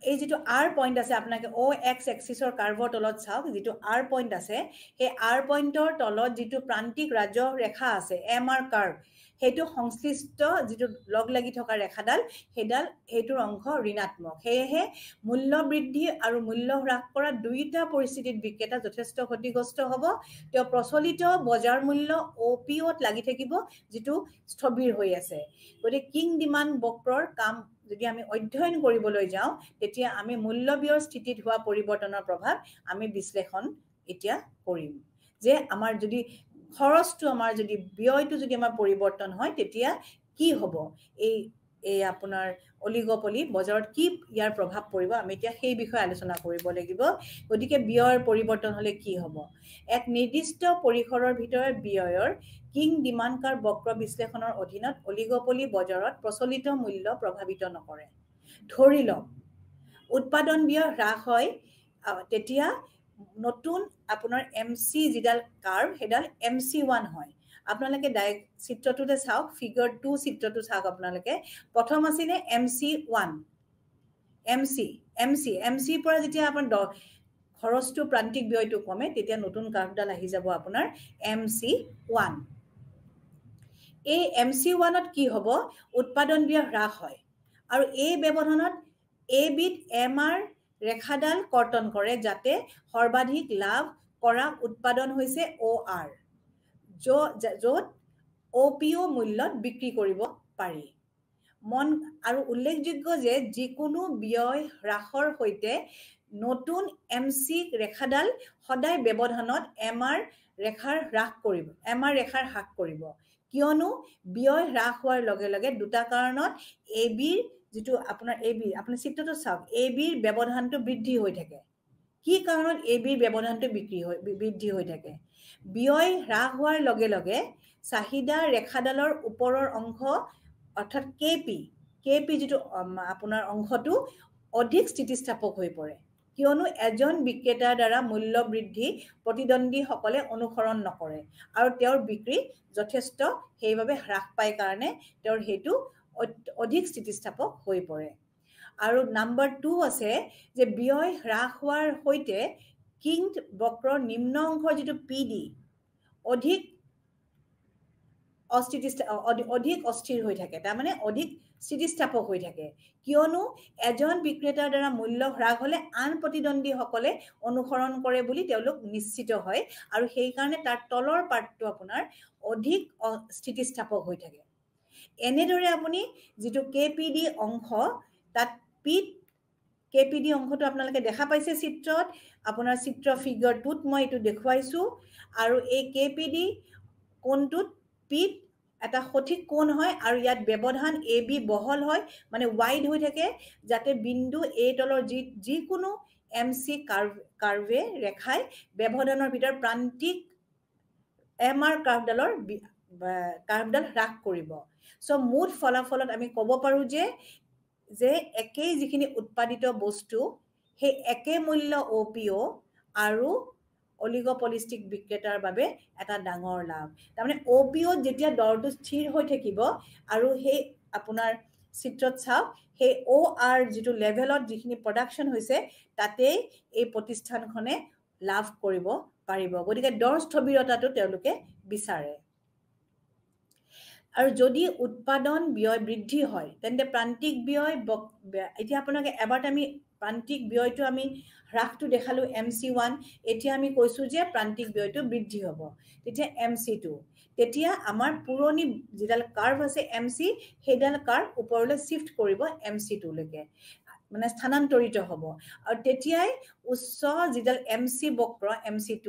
এই যেটো R পইণ্ট আছে আপোনাক OX এক্সিছৰ কাৰ্ভৰ তলত চাওক যেটো R পইণ্ট আছে সেই R পইণ্টৰ তলত যেটো প্ৰান্তিক ৰাজহ ৰেখা আছে MR কাৰ্ভ হেতু সংশ্লিষ্ট যেটো লগ লাগি থকা ৰেখাডাল হেতুৰ অংশ ঋণাত্মক হেহে মূল্য বৃদ্ধি আৰু মূল্য হ্ৰাস কৰা দুইটা পৰিস্থিতিত বিক্ৰেতা যথেষ্ট ক্ষতিগ্ৰস্ত হ'ব তেও প্ৰচলিত বজাৰ মূল্য OPO ত লাগি থাকিব যেটো স্থবিৰ হৈ আছে গতিকে কিং ডিমান্ড বক্ৰৰ কাম যদি আমি অধ্যয়ন কৰিবলৈ যাওঁ তেতিয়া আমি মূল্য ব্যয়ৰ স্থিতিত হোৱা পৰিৱৰ্তনৰ প্ৰভাৱ আমি বিশ্লেষণ এতিয়া কৰিম যে আমাৰ যদি খৰচটো আমাৰ যদি ব্যয়টো যদি আমাৰ পৰিৱৰ্তন হয় তেতিয়া কি হ'ব এই আপোনাৰ অলিগোপলি বজাৰত কি ইয়াৰ প্ৰভাৱ পৰিব আমি এতিয়া সেই বিষয়ে আলোচনা কৰিব লাগিব গতিকে ব্যয়ৰ পৰিৱৰ্তন হলে কি হ'ব এক নিৰ্দিষ্ট পৰিসৰৰ ভিতৰত ব্যয়ৰ কিং ডিমান্ড কাৰ্ভ বক্ৰ বিশ্লেষণৰ অধীনত অলিগোপলি বজাৰত প্ৰচলিত মূল্য প্ৰভাৱিত নকৰে ধৰি লওক উৎপাদন ব্যয় হ্ৰাস হয় তেতিয়া নতুন আপোনাৰ MC যিডাল কাৰ্ভ হেডাল MC1 হয় আপোনালোকে ডাইৰেক্ট চিত্ৰটোতে চাওক ফিগাৰ 2 চিত্ৰটো চাওক আপোনালোকে প্ৰথম আছিল MC1 MC পৰা যেতিয়া আপোনাৰ খৰচটো প্ৰান্তিক ব্যয়টো কমে তেতিয়া নতুন কাৰ্ভডাল আহি যাব আপোনাৰ MC1 এই MC1 ত কি হ'ব উৎপাদন ব্যয় হ্ৰাস হয় আৰু এই ব্যৱধানত এবিধ MR ৰেখাডাল কৰ্তন কৰে যাতে সৰ্বাধিক লাভ কৰা উৎপাদন হৈছে OR য'ত OPO মূল্যত বিক্ৰী কৰিব পাৰি মন আৰু উল্লেখযোগ্য যে যিকোনো ব্যয় হ্ৰাসৰ হৈতে নতুন MC ৰেখাডাল সদায় ব্যৱধানত MR ৰেখাৰ হ্ৰাস কৰিব কিয়নো ব্যয় হ্ৰাস হোৱাৰ লগে লগে দুটা কাৰণত এবিৰ যেটো আপোনাৰ আপুনি চিত্ৰটো চাওক এবিৰ ব্যৱধানটো বৃদ্ধি হৈ থাকে কি কাৰণত এবিৰ ব্যৱধানটো বৃদ্ধি হৈ থাকে ব্যয় হ্ৰাস হোৱাৰ লগে লগে চাহিদা ৰেখাডালৰ ওপৰৰ অংশ অৰ্থাৎ কেপি যেটো আপোনাৰ অংশটো অধিক স্থিতিস্থাপক হৈ পৰে কিয়নো এজন বিক্ৰেতাৰ দ্বাৰা মূল্য বৃদ্ধি প্ৰতিদ্বন্দ্বী সকলে অনুসৰণ নকৰে আৰু তেওঁৰ বিক্ৰী যথেষ্ট সেইভাবে হ্ৰাস পায় কাৰণে তেওঁৰ হেতু অধিক স্থিতিস্থাপক হৈ পৰে আৰু নাম্বাৰ 2 আছে যে ব্যয় হ্ৰাস হোৱাৰ হৈতে কিং বক্ৰৰ নিম্ন অংশ যেটো PD অধিক অস্থিৰ হৈ থাকে তাৰ মানে অধিক স্থিতিস্থাপক হৈ থাকে কিয়নো এজন বিক্ৰেতাৰ দ্বাৰা মূল্য হ্ৰাস হলে আন প্ৰতিদ্বন্দ্বী সকলে অনুসৰণ কৰে বুলি তেওঁলোক নিশ্চিত হয় আৰু সেই কাৰণে তাৰ তলৰ পাৰ্টটো আপোনাৰ অধিক স্থিতিস্থাপক হৈ থাকে এনেদৰে আপুনি যেটো KPD অংশ তাত KPD অংশটো আপোনালোকে দেখা পাইছে চিত্ৰত আপোনাৰ চিত্ৰ ফিগাৰ 2ত মই এটো দেখুৱাইছো আৰু এই KPD কোণটোত পিত এটা সঠিক কোণ হয় আৰু ইয়াত ব্যৱধান AB বহল হয় মানে ওয়াইড হৈ থাকে যাতে বিন্দু A তলৰ যিকোনো MC কাৰ্ভে ৰেখাই ব্যৱধানৰ ভিতৰ প্ৰান্তিক MR কাৰ্ভডাল হ্ৰাস কৰিব সো মুঠ ফলাফলত আমি ক'ব পাৰো যে একেই যিখিনি উৎপাদিত বস্তু সেই একে মূল্য OPO আৰু অলিগোপলিষ্টিক বিক্ৰেতাৰ বাবে এটা ডাঙৰ লাভ তাৰমানে OPO যেতিয়া দৰটো স্থিৰ হৈ থাকিব আৰু সেই আপোনাৰ চিত্ৰত চাওক সেই OR যেটো লেভেলত যিখিনি প্ৰডাকশন হৈছে তাতে এই প্ৰতিষ্ঠানখনে লাভ কৰিব পাৰিব গতিকে দৰ স্থবিৰতাটো তেওঁলোকে বিচাৰে আৰু যদি উৎপাদন ব্যয় বৃদ্ধি হয় তেন্তে প্ৰান্তিক ব্যয় এতিয়া আপোনাকে এবাৰ আমি প্ৰান্তিক ব্যয়টো আমি হ্ৰাসটো দেখালো MC1 এতিয়া আমি কৈছো যে প্ৰান্তিক ব্যয়টো বৃদ্ধি হ'ব তেতিয়া MC2 তেতিয়া আমাৰ পুৰণি যিডাল কাৰ্ভ আছে MC হেডাল কাৰ্ভ ওপৰলৈ শিফট কৰিব MC2 লৈকে মানে স্থানান্তৰিত হ'ব আৰু তেতিয়াই উচ্চ যিডাল MC বক্ৰ MC2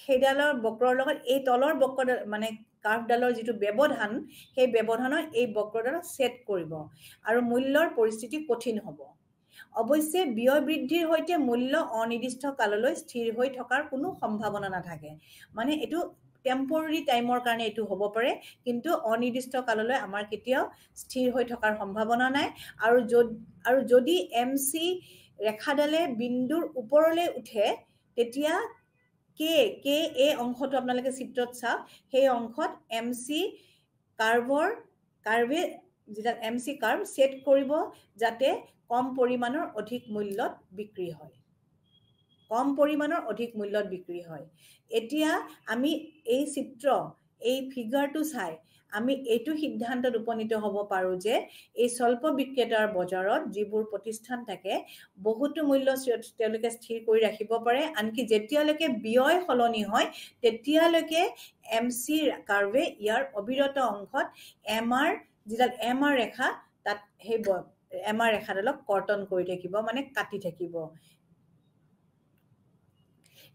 হেডালৰ বক্ৰৰ লগত এই তলৰ বক্ৰ মানে কাৰ্ভডালৰ যেটো ব্যৱধান সেই ব্যৱধানৰ এই বক্ৰডালক সেট কৰিব আৰু মূল্যৰ পৰিস্থিতি কঠিন হ'ব অৱশ্যে ব্যয় বৃদ্ধিৰ হৈতে মূল্য অনিৰ্দিষ্ট কাললৈ স্থিৰ হৈ থকাৰ কোনো সম্ভাৱনা নাথাকে মানে এটো টেম্পোৰাৰী টাইমৰ কাৰণে এটো হ'ব পাৰে কিন্তু অনিৰ্দিষ্ট কাললৈ আমাৰ কেতিয়াও স্থিৰ হৈ থকাৰ সম্ভাৱনা নাই আৰু যদি এমসি ৰেখাডালে বিন্দুৰ ওপৰলৈ উঠে তেতিয়া কে এ অংশটো আপোনালোকে চিত্ৰত চাওক সেই অংশত এমসি কাৰ্ভে যেটা এমসি কাৰ্ভ সেট কৰিব যাতে কম পৰিমাণৰ অধিক মূল্যত বিক্ৰী হয় কম পৰিমাণৰ অধিক মূল্যত বিক্ৰী হয় এতিয়া আমি এই চিত্ৰ এই ফিগাৰটো চাই আমি এইটো সিদ্ধান্তত উপনীত হ'ব পাৰো যে এই স্বল্প বিক্ৰেতাৰ বজাৰত যিবোৰ প্ৰতিষ্ঠান থাকে বহুতো মূল্য তেওঁলোকে স্থিৰ কৰি ৰাখিব পাৰে আনকি যেতিয়ালৈকে ব্যয় সলনি হয় তেতিয়ালৈকে এমসি কাৰ্ভে ইয়াৰ অবিৰত অংশত যেডাল এমআৰ ৰেখা তাত সেই এমআৰ ৰেখাডালক কৰ্তন কৰি থাকিব মানে কাটি থাকিব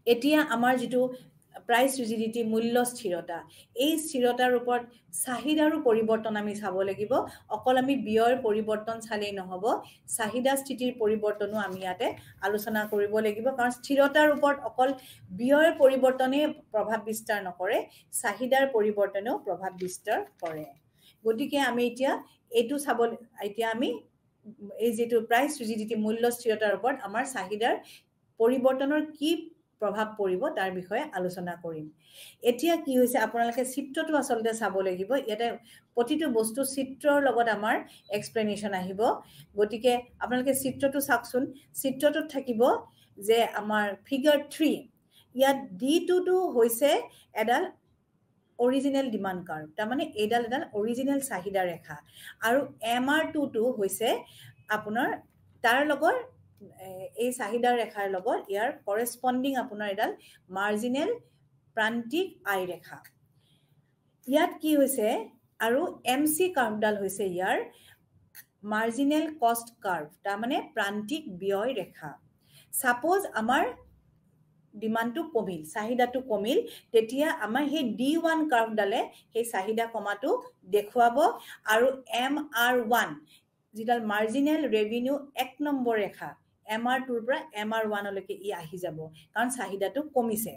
এতিয়া আমাৰ যেটো প্ৰাইস ৰিজিডিটি মূল্য স্থিৰতা এই স্থিৰতাৰ ওপৰত চাহিদাৰো পৰিৱৰ্তন আমি চাব লাগিব অকল আমি ব্যয়ৰ পৰিৱৰ্তন চালেই নহব চাহিদা স্থিতিৰ পৰিৱৰ্তনো আমি ইয়াতে আলোচনা কৰিব লাগিব কাৰণ স্থিৰতাৰ ওপৰত অকল ব্যয়ৰ পৰিৱৰ্তনে প্ৰভাৱ বিস্তাৰ নকৰে চাহিদাৰ পৰিৱৰ্তনেও প্ৰভাৱ বিস্তাৰ কৰে গতিকে আমি এতিয়া আমি এই যেটো প্ৰাইস ৰিজিডিটি মূল্য স্থিৰতাৰ ওপৰত আমাৰ চাহিদাৰ পৰিৱৰ্তনৰ কি প্ৰভাৱ পৰিব তাৰ বিষয়ে আলোচনা কৰিম এতিয়া কি হৈছে আপোনালোকে চিত্ৰটো আসলতে চাব লাগিব ইয়াতে প্ৰতিটো বস্তু চিত্ৰৰ লগত আমাৰ এক্সপ্লেনেশন আহিব গতিকে আপোনালোকে চিত্ৰটো চাওকচোন চিত্ৰটোত থাকিব যে আমাৰ ফিগাৰ 3 ইয়াত D2 টো হৈছে এডাল অৰিজিনাল ডিমান্ড কাৰ্ভ তাৰ মানে এডাল অৰিজিনাল চাহিদা ৰেখা আৰু MR2 টো হৈছে আপোনাৰ তাৰ লগত এই চাহিদা ৰেখাৰ লগত ইয়াৰ কৰেসপন্ডিং আপোনাৰ এডাল মাৰ্জিনাল প্ৰান্তিক আই ৰেখা ইয়াত কি হৈছে আৰু এমসি কাৰ্ভডাল হৈছে ইয়াৰ মাৰ্জিনাল কষ্ট কাৰ্ভ তাৰ মানে প্ৰান্তিক ব্যয় ৰেখা সাপোজ আমাৰ ডিমান্ডটো কমিল চাহিদাটো কমিল তেতিয়া আমাৰ সেই D1 কাৰ্ভডালে সেই চাহিদা কমাটো দেখুৱাব আৰু MR1 যেডাল মাৰ্জিনাল ৰেভিনিউ 1 নম্বৰ ৰেখা MR2 ৰ পৰা MR1 লৈকে ই আহি যাব কাৰণ চাহিদাটো কমিছে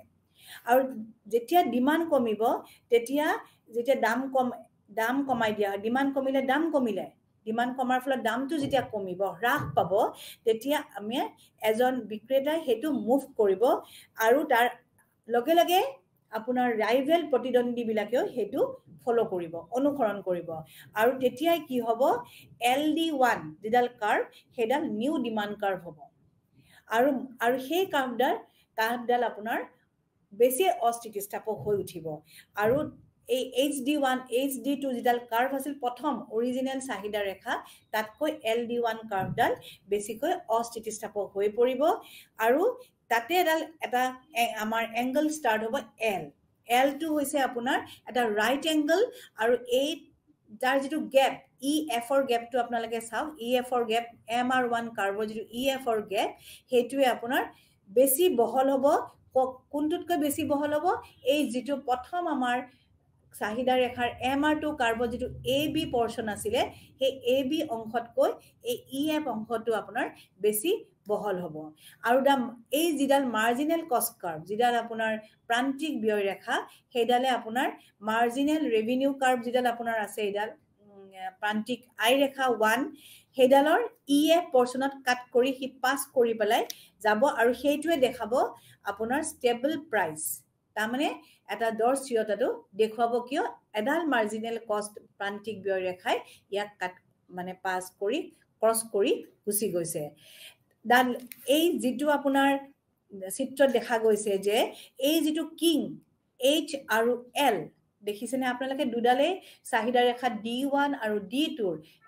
আৰু যেতিয়া ডিমান্ড কমিব তেতিয়া যেতিয়া দাম কমাই দিয়া ডিমান্ড কমিলে দাম কমিলে ডিমান্ড কমাৰ ফলত দামটো যেতিয়া কমিব হ্ৰাস পাব তেতিয়া আমি এজন বিক্ৰেতাই হেতু মুভ কৰিব আৰু তাৰ লগে লগে আপোনাৰ ৰাইভেল প্ৰতিদ্বন্দ্বী বিলাকেও হেতু ফলো কৰিব অনুসৰণ কৰিব আৰু তেতিয়া কি হ'ব LD1 যেডাল কাৰ্ভ হেডাল নিউ ডিমান্ড কাৰ্ভ হ'ব আৰু সেই কাৰ্ভডাল আপোনাৰ বেছি অস্থিতিস্থাপক হৈ উঠিব আৰু এই HD1 HD2 যেডাল কাৰ্ভ আছিল প্ৰথম অৰিজিনাল চাহিদা ৰেখা তাতকৈ LD1 কাৰ্ভডাল বেছিকৈ অস্থিতিস্থাপক হৈ পৰিব আৰু তাতে এটা আমাৰ এংগল স্টাৰ্ট হ'ব L2 হৈছে আপোনাৰ এটা ৰাইট এংগল আৰু এই যাৰ যেটো গ্যাপ EF ৰ গ্যাপটো আপোনালোকে চাওক EF ৰ গ্যাপ MR1 কাৰ্ভৰ যেটো EF ৰ গ্যাপ হেতুৱে আপোনাৰ বেছি বহল হ'ব কোনটোতকৈ বেছি বহল হ'ব এই যেটো প্ৰথম আমাৰ চাহিদা ৰেখাৰ MR2 কাৰ্ভৰ যেটো AB পৰ্শন আছিলে সেই AB অংশতকৈ এই EF অংশটো আপোনাৰ বেছি বহল হ'ব আৰু এই যেডাল মাৰ্জিনাল কষ্ট কাৰ্ভ যেডাল আপোনাৰ প্ৰান্তিক ব্যয় ৰেখা হেডালে আপোনাৰ মাৰ্জিনাল ৰেভিনিউ কাৰ্ভ যেডাল আপোনাৰ আছে এডাল প্ৰান্তিক আই ৰেখা 1 হেডালৰ EF পৰ্শনত কাট কৰি হি পাস কৰি পেলাই যাব আৰু সেইটোৱে দেখাব আপোনাৰ ষ্টেবল প্ৰাইস তাৰ মানে এটা দৰ স্থিৰতাটো দেখুৱাব কিয় এডাল মাৰ্জিনাল কষ্ট প্ৰান্তিক ব্যয় ৰেখাই ইয়াক কাট মানে পাস কৰি ক্ৰস কৰি গুচি গৈছে এই যেটো আপোনাৰ চিত্ৰত দেখা গৈছে যে এই যেটো কিং H আৰু L দেখিছেনে আপোনালোকে দুডালে চাহিদা ৰেখা D1 আৰু D2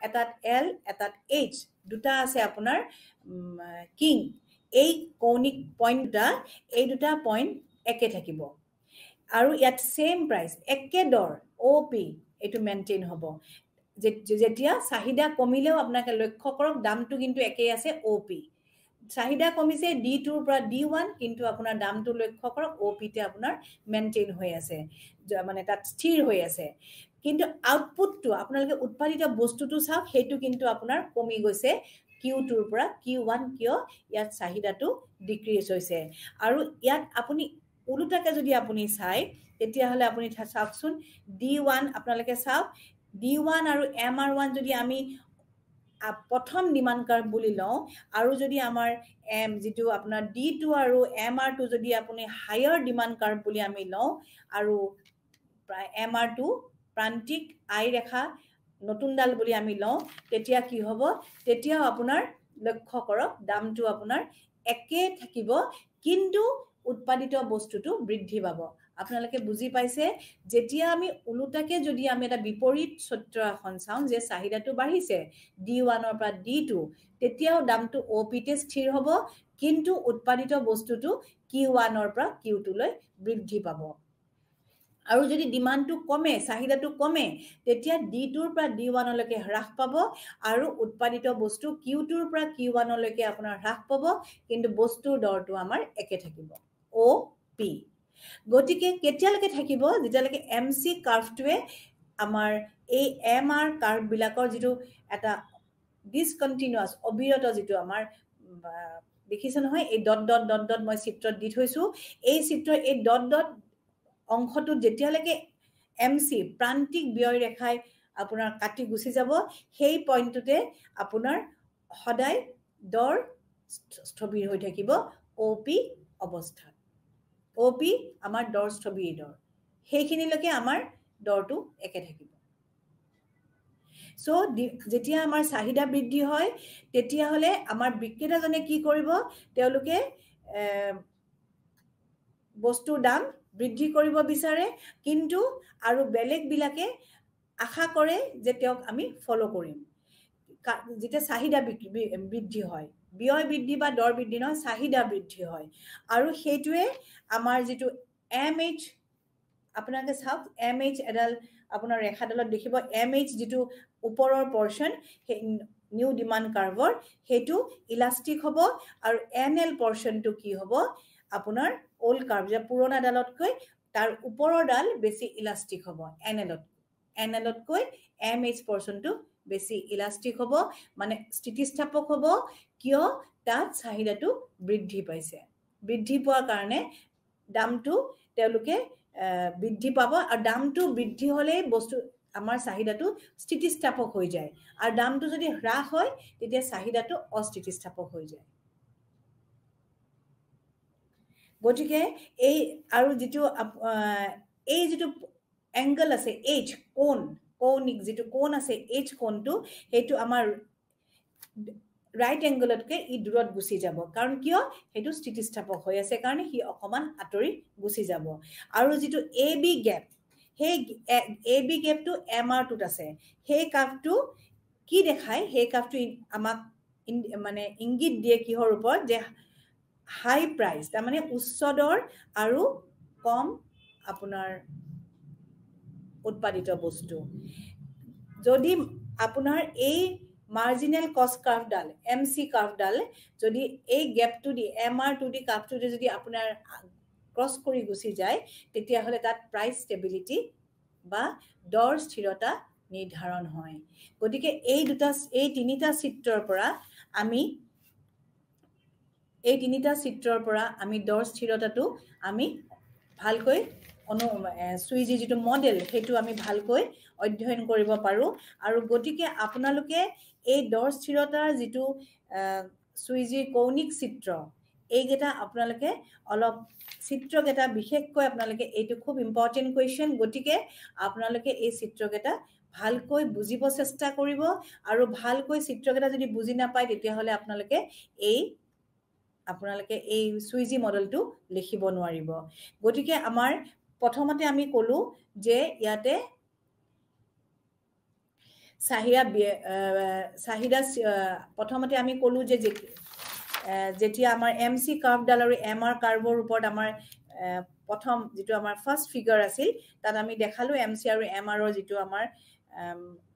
এটাত L এটাত H দুটা আছে আপোনাৰ কিং এই কৌণিক পইণ্টটা এই দুটা পইণ্ট একে থাকিব আৰু ইয়াত সেম প্ৰাইস একে দৰ OP এটো মেইনটেইন হ'ব যেতিয়া চাহিদা কমিলেও আপোনাকে লক্ষ্য কৰক দামটো কিন্তু একে আছে OP চাহিদা কমিছে D2 ৰ পৰা D1 কিন্তু আপোনাৰ দামটো লক্ষ্য কৰক OP তে আপোনাৰ মেইনটেইন হৈ আছে মানে তাত স্থিৰ হৈ আছে কিন্তু আউটপুটটো আপোনালোকে উৎপাদিত বস্তুটো চাওক হেতু কিন্তু আপোনাৰ কমি গৈছে Q2 ৰ পৰা Q1 কিয় ইয়াত চাহিদাটো ডিক্ৰিজ হৈছে আৰু ইয়াত আপুনি উলুটাকে যদি আপুনি চাই তেতিয়াহ'লে আপুনি চাওকচোন D1 আপোনালোকে চাওক D1 আৰু MR1 যদি আমি প্ৰথম ডিমাণ্ড কাৰ্ভ বুলি লওঁ আৰু যদি আমাৰ যিটো আপোনাৰ D2 আৰু MR2 যদি আপুনি হায়াৰ ডিমাণ্ড কাৰ্ভ বুলি আমি লওঁ আৰু MR2 প্ৰান্তিক আই ৰেখা নতুন ডাল বুলি আমি লওঁ তেতিয়া কি হ'ব তেতিয়াও আপোনাৰ লক্ষ্য কৰক দামটো আপোনাৰ একে থাকিব কিন্তু উৎপাদিত বস্তুটো বৃদ্ধি পাব আপোনালোকে বুজি পাইছে যেতিয়া আমি উলুটাকে যদি আমি এটা বিপৰীত সূত্ৰ এখন চাওঁ যে চাহিদাটো বাঢ়িছে D1 ৰ পৰা D2 তেতিয়াও দামটো OP তে স্থিৰ হ'ব কিন্তু উৎপাদিত বস্তুটো Q1 ৰ পৰা Q2 লৈ বৃদ্ধি পাব আৰু যদি ডিমান্ডটো কমে চাহিদাটো কমে তেতিয়া D2 ৰ পৰা D1 লৈকে হ্ৰাস পাব আৰু উৎপাদিত বস্তু Q2 ৰ পৰা Q1 লৈকে আপোনাৰ হ্ৰাস পাব কিন্তু বস্তুৰ দৰটো আমাৰ একে থাকিব OP গতিকে কেতিয়ালৈকে থাকিব যেতিয়ালৈকে MC কাৰ্ভটোৱে আমাৰ এই MR কাৰ্ভ বিলাকৰ যিটো এটা ডিসকন্টিনিউয়াস অবিৰত যিটো আমাৰ দেখিছে নহয় এই ডট ডট ডট ডট মই চিত্ৰত দি থৈছো এই চিত্ৰৰ এই ডট ডট অংশটো যেতিয়ালৈকে MC প্ৰান্তিক ব্যয় ৰেখাই আপোনাৰ কাটি গুছি যাব সেই পইণ্টটোতে আপোনাৰ সদায় দৰ স্থবিৰ হৈ থাকিব OP অৱস্থাত OP আমাৰ দৰ স্থবিৰ দৰ সেইখিনিলৈকে আমাৰ দৰটো একে থাকিব সো যেতিয়া আমাৰ চাহিদা বৃদ্ধি হয় তেতিয়া হলে আমাৰ বিক্ৰেতাজনে কি কৰিব তেওঁলোকে বস্তুৰ দাম বৃদ্ধি কৰিব বিচাৰে কিন্তু আৰু বেলেগ বিলাকে আশা কৰে যে তেওঁক আমি ফলো কৰিম যেতিয়া চাহিদা বৃদ্ধি হয় ব্যয় বৃদ্ধি বা দৰ বৃদ্ধি নহয় চাহিদা বৃদ্ধি হয় আৰু সেইটোৱে আমাৰ যিটো MH আপোনালোকে চাওক MH এডাল আপোনাৰ ৰেখাডালত দেখিব MH যিটো ওপৰৰ পৰ্চন নিউ ডিমান্ড কাৰ্ভৰ হেতু ইলাষ্টিক হ'ব আৰু NL পৰ্চনটো কি হ'ব আপোনাৰ ওল্ড কাৰ্ভ যে পুৰণা ডালতকৈ তাৰ ওপৰৰ ডাল বেছি ইলাষ্টিক হ'ব NLতকৈ MH পৰ্চনটো বেছি ইলাষ্টিক হ'ব মানে স্থিতিস্থাপক হ'ব কিয় তাত চাহিদাটো বৃদ্ধি পাইছে বৃদ্ধি পোৱাৰ কাৰণে দামটো তেওঁলোকে বৃদ্ধি পাব আৰু দামটো বৃদ্ধি হলে বস্তু আমাৰ চাহিদাটো স্থিতিস্থাপক হৈ যায় আৰু দামটো যদি হ্ৰাস হয় তেতিয়া চাহিদাটো অস্থিতিস্থাপক হৈ যায় গতিকে এই আৰু যিটো এই যিটো এংগল আছে H কৌণিক যিটো কোণ আছে H কোণটো সেইটো আমাৰ ৰাইট এংগলতকে ই দূৰত গুছি যাব কাৰণ কিয় হেতু স্থিতিস্থাপক হৈ আছে কাৰণে হি অকমান আতৰি গুছি যাব আৰু যিটো AB গ্যাপ সেই AB গ্যাপটো MR2ত আছে সেই কাৰ্ভটো কি দেখায় সেই কাৰ্ভটো আমাক মানে ইংগিত দিয়ে কিহৰ ওপৰত যে হাই প্ৰাইস তাৰ মানে উচ্চ দৰ আৰু কম আপোনাৰ উৎপাদিত বস্তু যদি আপোনাৰ এই মাৰ্জিনাল কস্ট কাৰ্ভ ডাল MC কাৰ্ভ ডাল যদি এই গ্যাপটো দি MR2 দি কাৰ্ভটো যদি আপোনাৰ ক্ৰস কৰি গুছি যায় তেতিয়া হলে তাত প্ৰাইস স্টেবিলিটি বা দৰ স্থিৰতা নিৰ্ধাৰণ হয় গতিকে এই তিনিটা চিত্ৰৰ পৰা আমি দৰ স্থিৰতাটো আমি ভালকৈ সুইজি যিটো মডেল হেতু আমি ভালকৈ অধ্যয়ন কৰিব পাৰো আৰু গতিকে আপোনালোকে এই দৰ স্থিৰতাৰ যিটো সুইজি কৌণিক চিত্ৰ এইগেটা আপোনালোকে অলপ চিত্ৰগেটা বিশেষকৈ আপোনালোকে এইটো খুব ইম্পৰ্টেন্ট কোৱেশ্চন গতিকে আপোনালোকে এই চিত্ৰগেটা ভালকৈ বুজিব চেষ্টা কৰিব আৰু ভালকৈ চিত্ৰগেটা যদি বুজি নাপায় তেতিয়া হলে আপোনালোকে এই সুইজি মডেলটো লিখিব নোৱাৰিব গতিকে আমাৰ প্ৰথমতে আমি কলো যে ইয়াতে চাহিদা প্ৰথমতে আমি কলো যে যেতিয়া আমাৰ MC কাৰ্ভ ডাল আৰু MR কাৰ্ভৰ ওপৰত আমাৰ প্ৰথম যেটো আমাৰ ফাৰ্স্ট ফিগাৰ আছিল তাত আমি দেখালো MC আৰু MR ৰ যেটো আমাৰ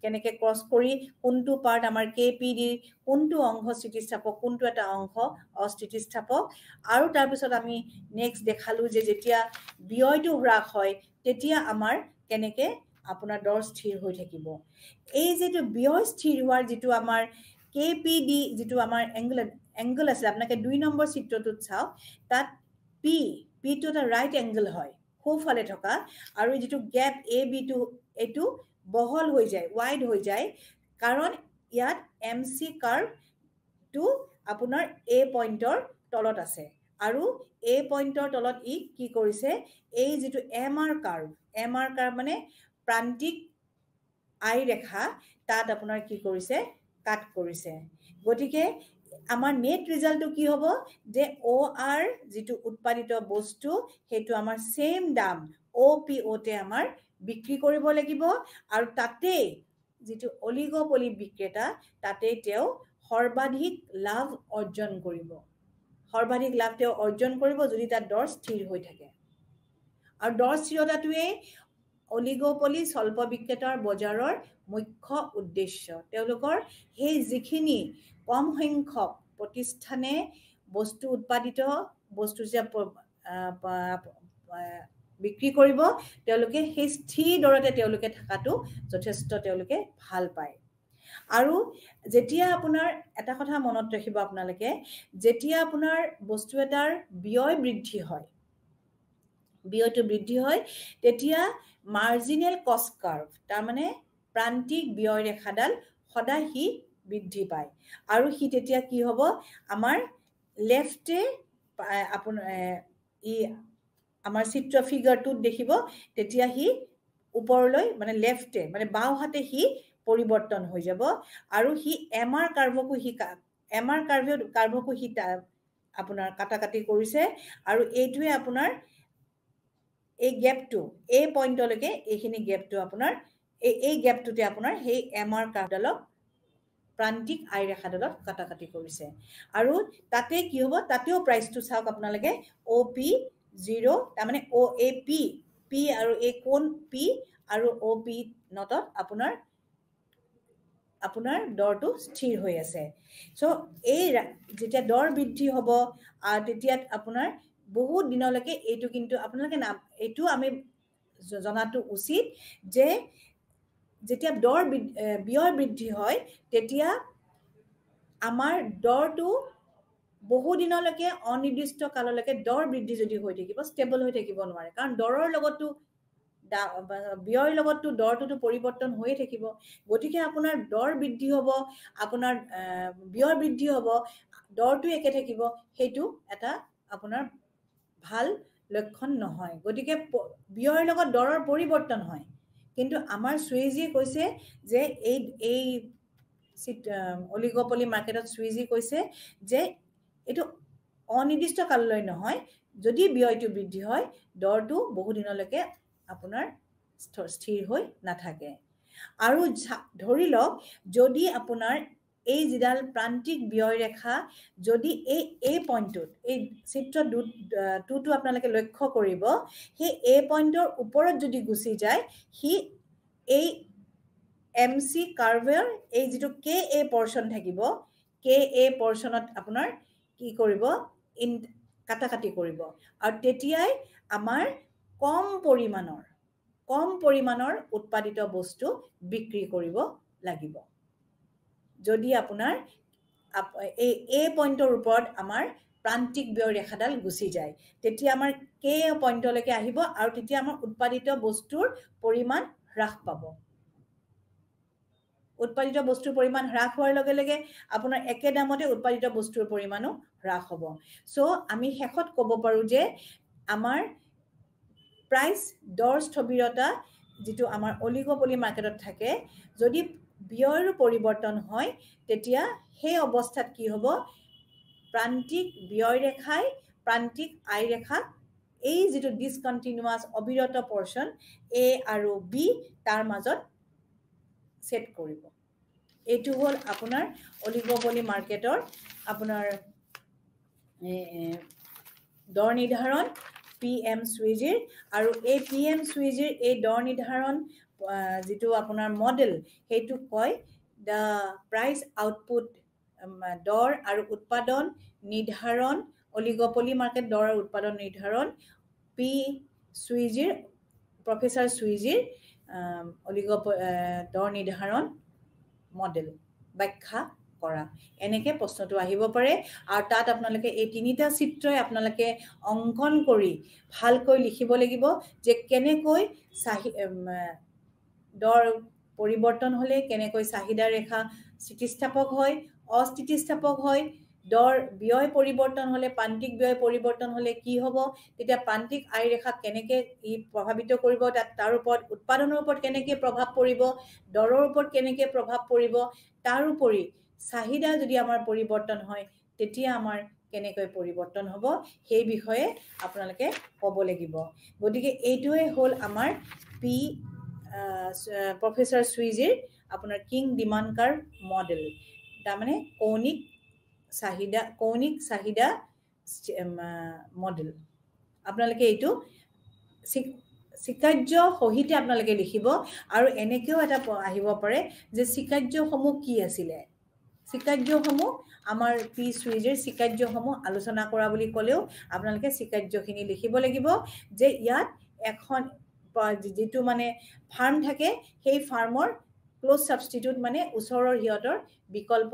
কেনেকে ক্ৰস কৰি কোনটো পাৰ্ট আমাৰ KPD কোনটো অংশ স্থিতিস্থাপক কোনটো এটা অংশ অস্থিতিস্থাপক আৰু তাৰ পিছত আমি নেক্সট দেখালো যে যেতিয়া ব্যয়টো হ্ৰাস হয় তেতিয়া আমাৰ কেনেকে আপোনাৰ দৰ স্থিৰ হৈ থাকিব এই যেটো ব্যয় স্থিৰ হোৱাৰ যেটো আমাৰ KPD যেটো আমাৰ এংগল আছে আপোনাকে 2 নম্বৰ চিত্ৰটোত চাওক তাত P P টো এটা ৰাইট এংগল হয় সোঁফালে থকা আৰু যিটো গেপ AB টো এইটো বহল হৈ যায় ওয়াইড হৈ যায় কাৰণ ইয়াত MC কাৰ্ভ টো আপোনাৰ A পইণ্টৰ তলত আছে আৰু A পইণ্টৰ তলত ই কি কৰিছে এই যিটো MR কাৰ্ভ মানে প্ৰান্তিক আই ৰেখা তাত আপোনাৰ কি কৰিছে কাট কৰিছে গতিকে আমাৰ নেট ৰিজাল্টটো কি হ'ব যে OR যিটো উৎপাদিত বস্তু হেতু আমাৰ সেম দাম OPO তে আমাৰ বিক্ৰী কৰিব লাগিব আৰু তাতে যিটো অলিগোপলি বিক্ৰেতা তাতে তেওঁ সৰ্বাধিক লাভ অৰ্জন কৰিব সৰ্বাধিক লাভ তেওঁ অৰ্জন কৰিব যদি তাত দৰ স্থিৰ হৈ থাকে আৰু দৰ স্থিৰতাটোৱে অলিগোপলি স্বল্প বিক্ৰেতাৰ বজাৰৰ মুখ্য উদ্দেশ্য তেওঁলোকৰ সেই যিখিনি কম সংখ্যক প্ৰতিষ্ঠানে বস্তু উৎপাদিত বস্তু যে বিক্ৰী কৰিব তেওঁলোকে সেই স্থিৰ দৰতে তেওঁলোকে থাকাটো যথেষ্ট তেওঁলোকে ভাল পায় আৰু যেতিয়া আপোনাৰ এটা কথা মনত ৰাখিব আপোনালোকে যেতিয়া আপোনাৰ বস্তু এটাৰ ব্যয় বৃদ্ধি হয় ব্যয়টো বৃদ্ধি হয় তেতিয়া মাৰ্জিনেল কষ্ট কাৰ্ভ তাৰ মানে প্ৰান্তিক ব্যয় ৰেখাডাল সদায় হি বৃদ্ধি পায় আৰু হি তেতিয়া কি হ'ব আমাৰ লেফটে আপোনাৰ ই আমাৰ চিত্ৰ ফিগাৰটোত দেখিব তেতিয়া হি ওপৰলৈ মানে লেফটে মানে বাও হাতে হি পৰিৱৰ্তন হৈ যাব আৰু হি MR কাৰ্ভকো হি MR কাৰ্ভকো হি আপোনাৰ কাটাকাটি কৰিছে আৰু এইটোৱে আপোনাৰ এই গেপটো এই পইণ্টলৈকে এইখিনি গেপটো আপোনাৰ এই গেপটোতে আপোনাৰ সেই MR কাৰ্ভডালক প্ৰান্তিক আই ৰেখাডালত কাটাকাটি কৰিছে আৰু তাতে কি হ'ব তাতেও প্ৰাইচটো চাওক আপোনালোকে OP0 তাৰ মানে OAP P আৰু এই কোণ P আৰু OP নটত আপোনাৰ দৰটো স্থিৰ হৈ আছে সো এই যেতিয়া দৰ বৃদ্ধি হ'ব আৰু তেতিয়া আপোনাৰ বহুত দিনলৈকে এইটো কিন্তু আপোনালোকে এইটো আমি জনাটো উচিত যে যেতিয়া দৰ ব্যয় বৃদ্ধি হয় তেতিয়া আমাৰ দৰটো বহু দিনলৈকে অনিৰ্দিষ্ট কাললৈকে দৰ বৃদ্ধি যদি হৈ থাকিব ষ্টেবল হৈ থাকিব নোৱাৰে কাৰণ দৰৰ লগতো ব্যয়ৰ লগতো দৰটোতো পৰিৱৰ্তন হৈয়ে থাকিব গতিকে আপোনাৰ দৰ বৃদ্ধি হ'ব আপোনাৰ ব্যয় বৃদ্ধি হ'ব দৰটো একে থাকিব সেইটো এটা আপোনাৰ ভাল লক্ষণ নহয় গতিকে ব্যয়ৰ লগত দৰৰ পৰিৱৰ্তন হয় কিন্তু আমাৰ সুইজিয়ে কৈছে যে এই অলিগোপলি মাৰ্কেটত সুইজি কৈছে যে এইটো অনিৰ্দিষ্ট কাললৈ নহয় যদি ব্যয়টো বৃদ্ধি হয় দৰটো বহু দিনলৈকে আপোনাৰ স্থিৰ হৈ নাথাকে আৰু ধৰি লওক যদি আপোনাৰ এই যিডাল প্ৰান্তিক ব্যয় ৰেখা যদি এই পইণ্টটোত এই চিত্ৰ টুটো আপোনালোকে লক্ষ্য কৰিব সেই এই পইণ্টৰ ওপৰত যদি গুচি যায় হি এই MC কাৰ্ভৰ এই যিটো KA পৰ্চন থাকিব KA পৰ্চনত আপোনাৰ কি কৰিব কাটাকাটি কৰিব আৰু তেতিয়াই আমাৰ কম পৰিমাণৰ উৎপাদিত বস্তু বিক্ৰী কৰিব লাগিব যদি আপোনাৰ এই পইণ্টৰ ওপৰত আমাৰ প্ৰান্তিক ব্যয় ৰেখাডাল গুচি যায় তেতিয়া আমাৰ K পইণ্টলৈকে আহিব আৰু তেতিয়া আমাৰ উৎপাদিত বস্তুৰ পৰিমাণ হ্ৰাস পাব উৎপাদিত বস্তুৰ পৰিমাণ হ্ৰাস হোৱাৰ লগে লগে আপোনাৰ একে দামতে উৎপাদিত বস্তুৰ পৰিমাণো হ্ৰাস হ'ব সো আমি শেষত ক'ব পাৰো যে আমাৰ প্ৰাইস দৰ স্থবিৰতা যেটো আমাৰ অলিগোপলি মাৰ্কেটত থাকে যদি ব্যয়ৰ পৰিৱৰ্তন হয় তেতিয়া সেই অৱস্থাত কি হ'ব প্ৰান্তিক ব্যয় ৰেখাই প্ৰান্তিক আয় ৰেখা এই যেটো ডিসকন্টিনিউয়াস অবিৰত পৰ্চন A আৰু B তাৰ মাজত সেট কৰিব এটো হল আপোনাৰ অলিগোপলি মাৰ্কেটৰ আপোনাৰ দৰ নিৰ্ধাৰণ PM সুইজিৰ আৰু এই PM সুইজিৰ এই দৰ নিৰ্ধাৰণ যেটো আপোনাৰ মডেল হেতু কয় দা প্ৰাইস আউটপুট দৰ আৰু উৎপাদন নিৰ্ধাৰণ অলিগোপলি মাৰ্কেট দৰ আৰু উৎপাদন নিৰ্ধাৰণ P সুইজিৰ প্ৰফেসৰ সুইজিৰ দৰ নিৰ্ধাৰণ মডেল ব্যাখ্যা কৰা এনেকে প্ৰশ্নটো আহিব পাৰে আৰু তাত আপোনালোকে এই তিনিটা চিত্ৰই আপোনালোকে অংকন কৰি ভালকৈ লিখিব লাগিব যে কেনেকৈ দৰ পৰিৱৰ্তন হলে কেনেকৈ চাহিদা ৰেখা স্থিতিস্থাপক হয় অস্থিতিস্থাপক হয় দৰ ব্যয় পৰিৱৰ্তন হলে প্ৰান্তিক ব্যয় পৰিৱৰ্তন হলে কি হ'ব তেতিয়া প্ৰান্তিক আয় ৰেখা কেনেকৈ ই প্ৰভাৱিত কৰিব তাৰ ওপৰত উৎপাদনৰ ওপৰত কেনেকৈ প্ৰভাৱ পৰিব দৰৰ ওপৰত কেনেকৈ প্ৰভাৱ পৰিব তাৰ উপৰি চাহিদা যদি আমাৰ পৰিৱৰ্তন হয় তেতিয়া আমাৰ কেনেকৈ পৰিৱৰ্তন হ'ব সেই বিষয়ে আপোনালোকে ক'ব লাগিব গতিকে এইটোৱে হ'ল আমাৰ পি প্ৰফেসৰ সুইজিৰ আপোনাৰ কিং ডিমান্ড কাৰ্ভ মডেল তাৰমানে কৌণিক চাহিদা মডেল আপোনালোকে এইটো স্বীকাৰ্য সহিতে আপোনালোকে লিখিব আৰু এনেকেও এটা আহিব পাৰে যে স্বীকাৰ্যসমূহ কি আছিলে স্বীকাৰ্যসমূহ আমাৰ পি সুইজিৰ স্বীকাৰ্যসমূহ আলোচনা কৰা বুলি ক'লেও আপোনালোকে স্বীকাৰ্যখিনি লিখিব লাগিব যে ইয়াত এখন যেটো মানে ফাৰ্ম থাকে সেই ফাৰ্মৰ ক্লোজ সাবস্টিটিউট মানে ওচৰৰ হিয়তৰ বিকল্প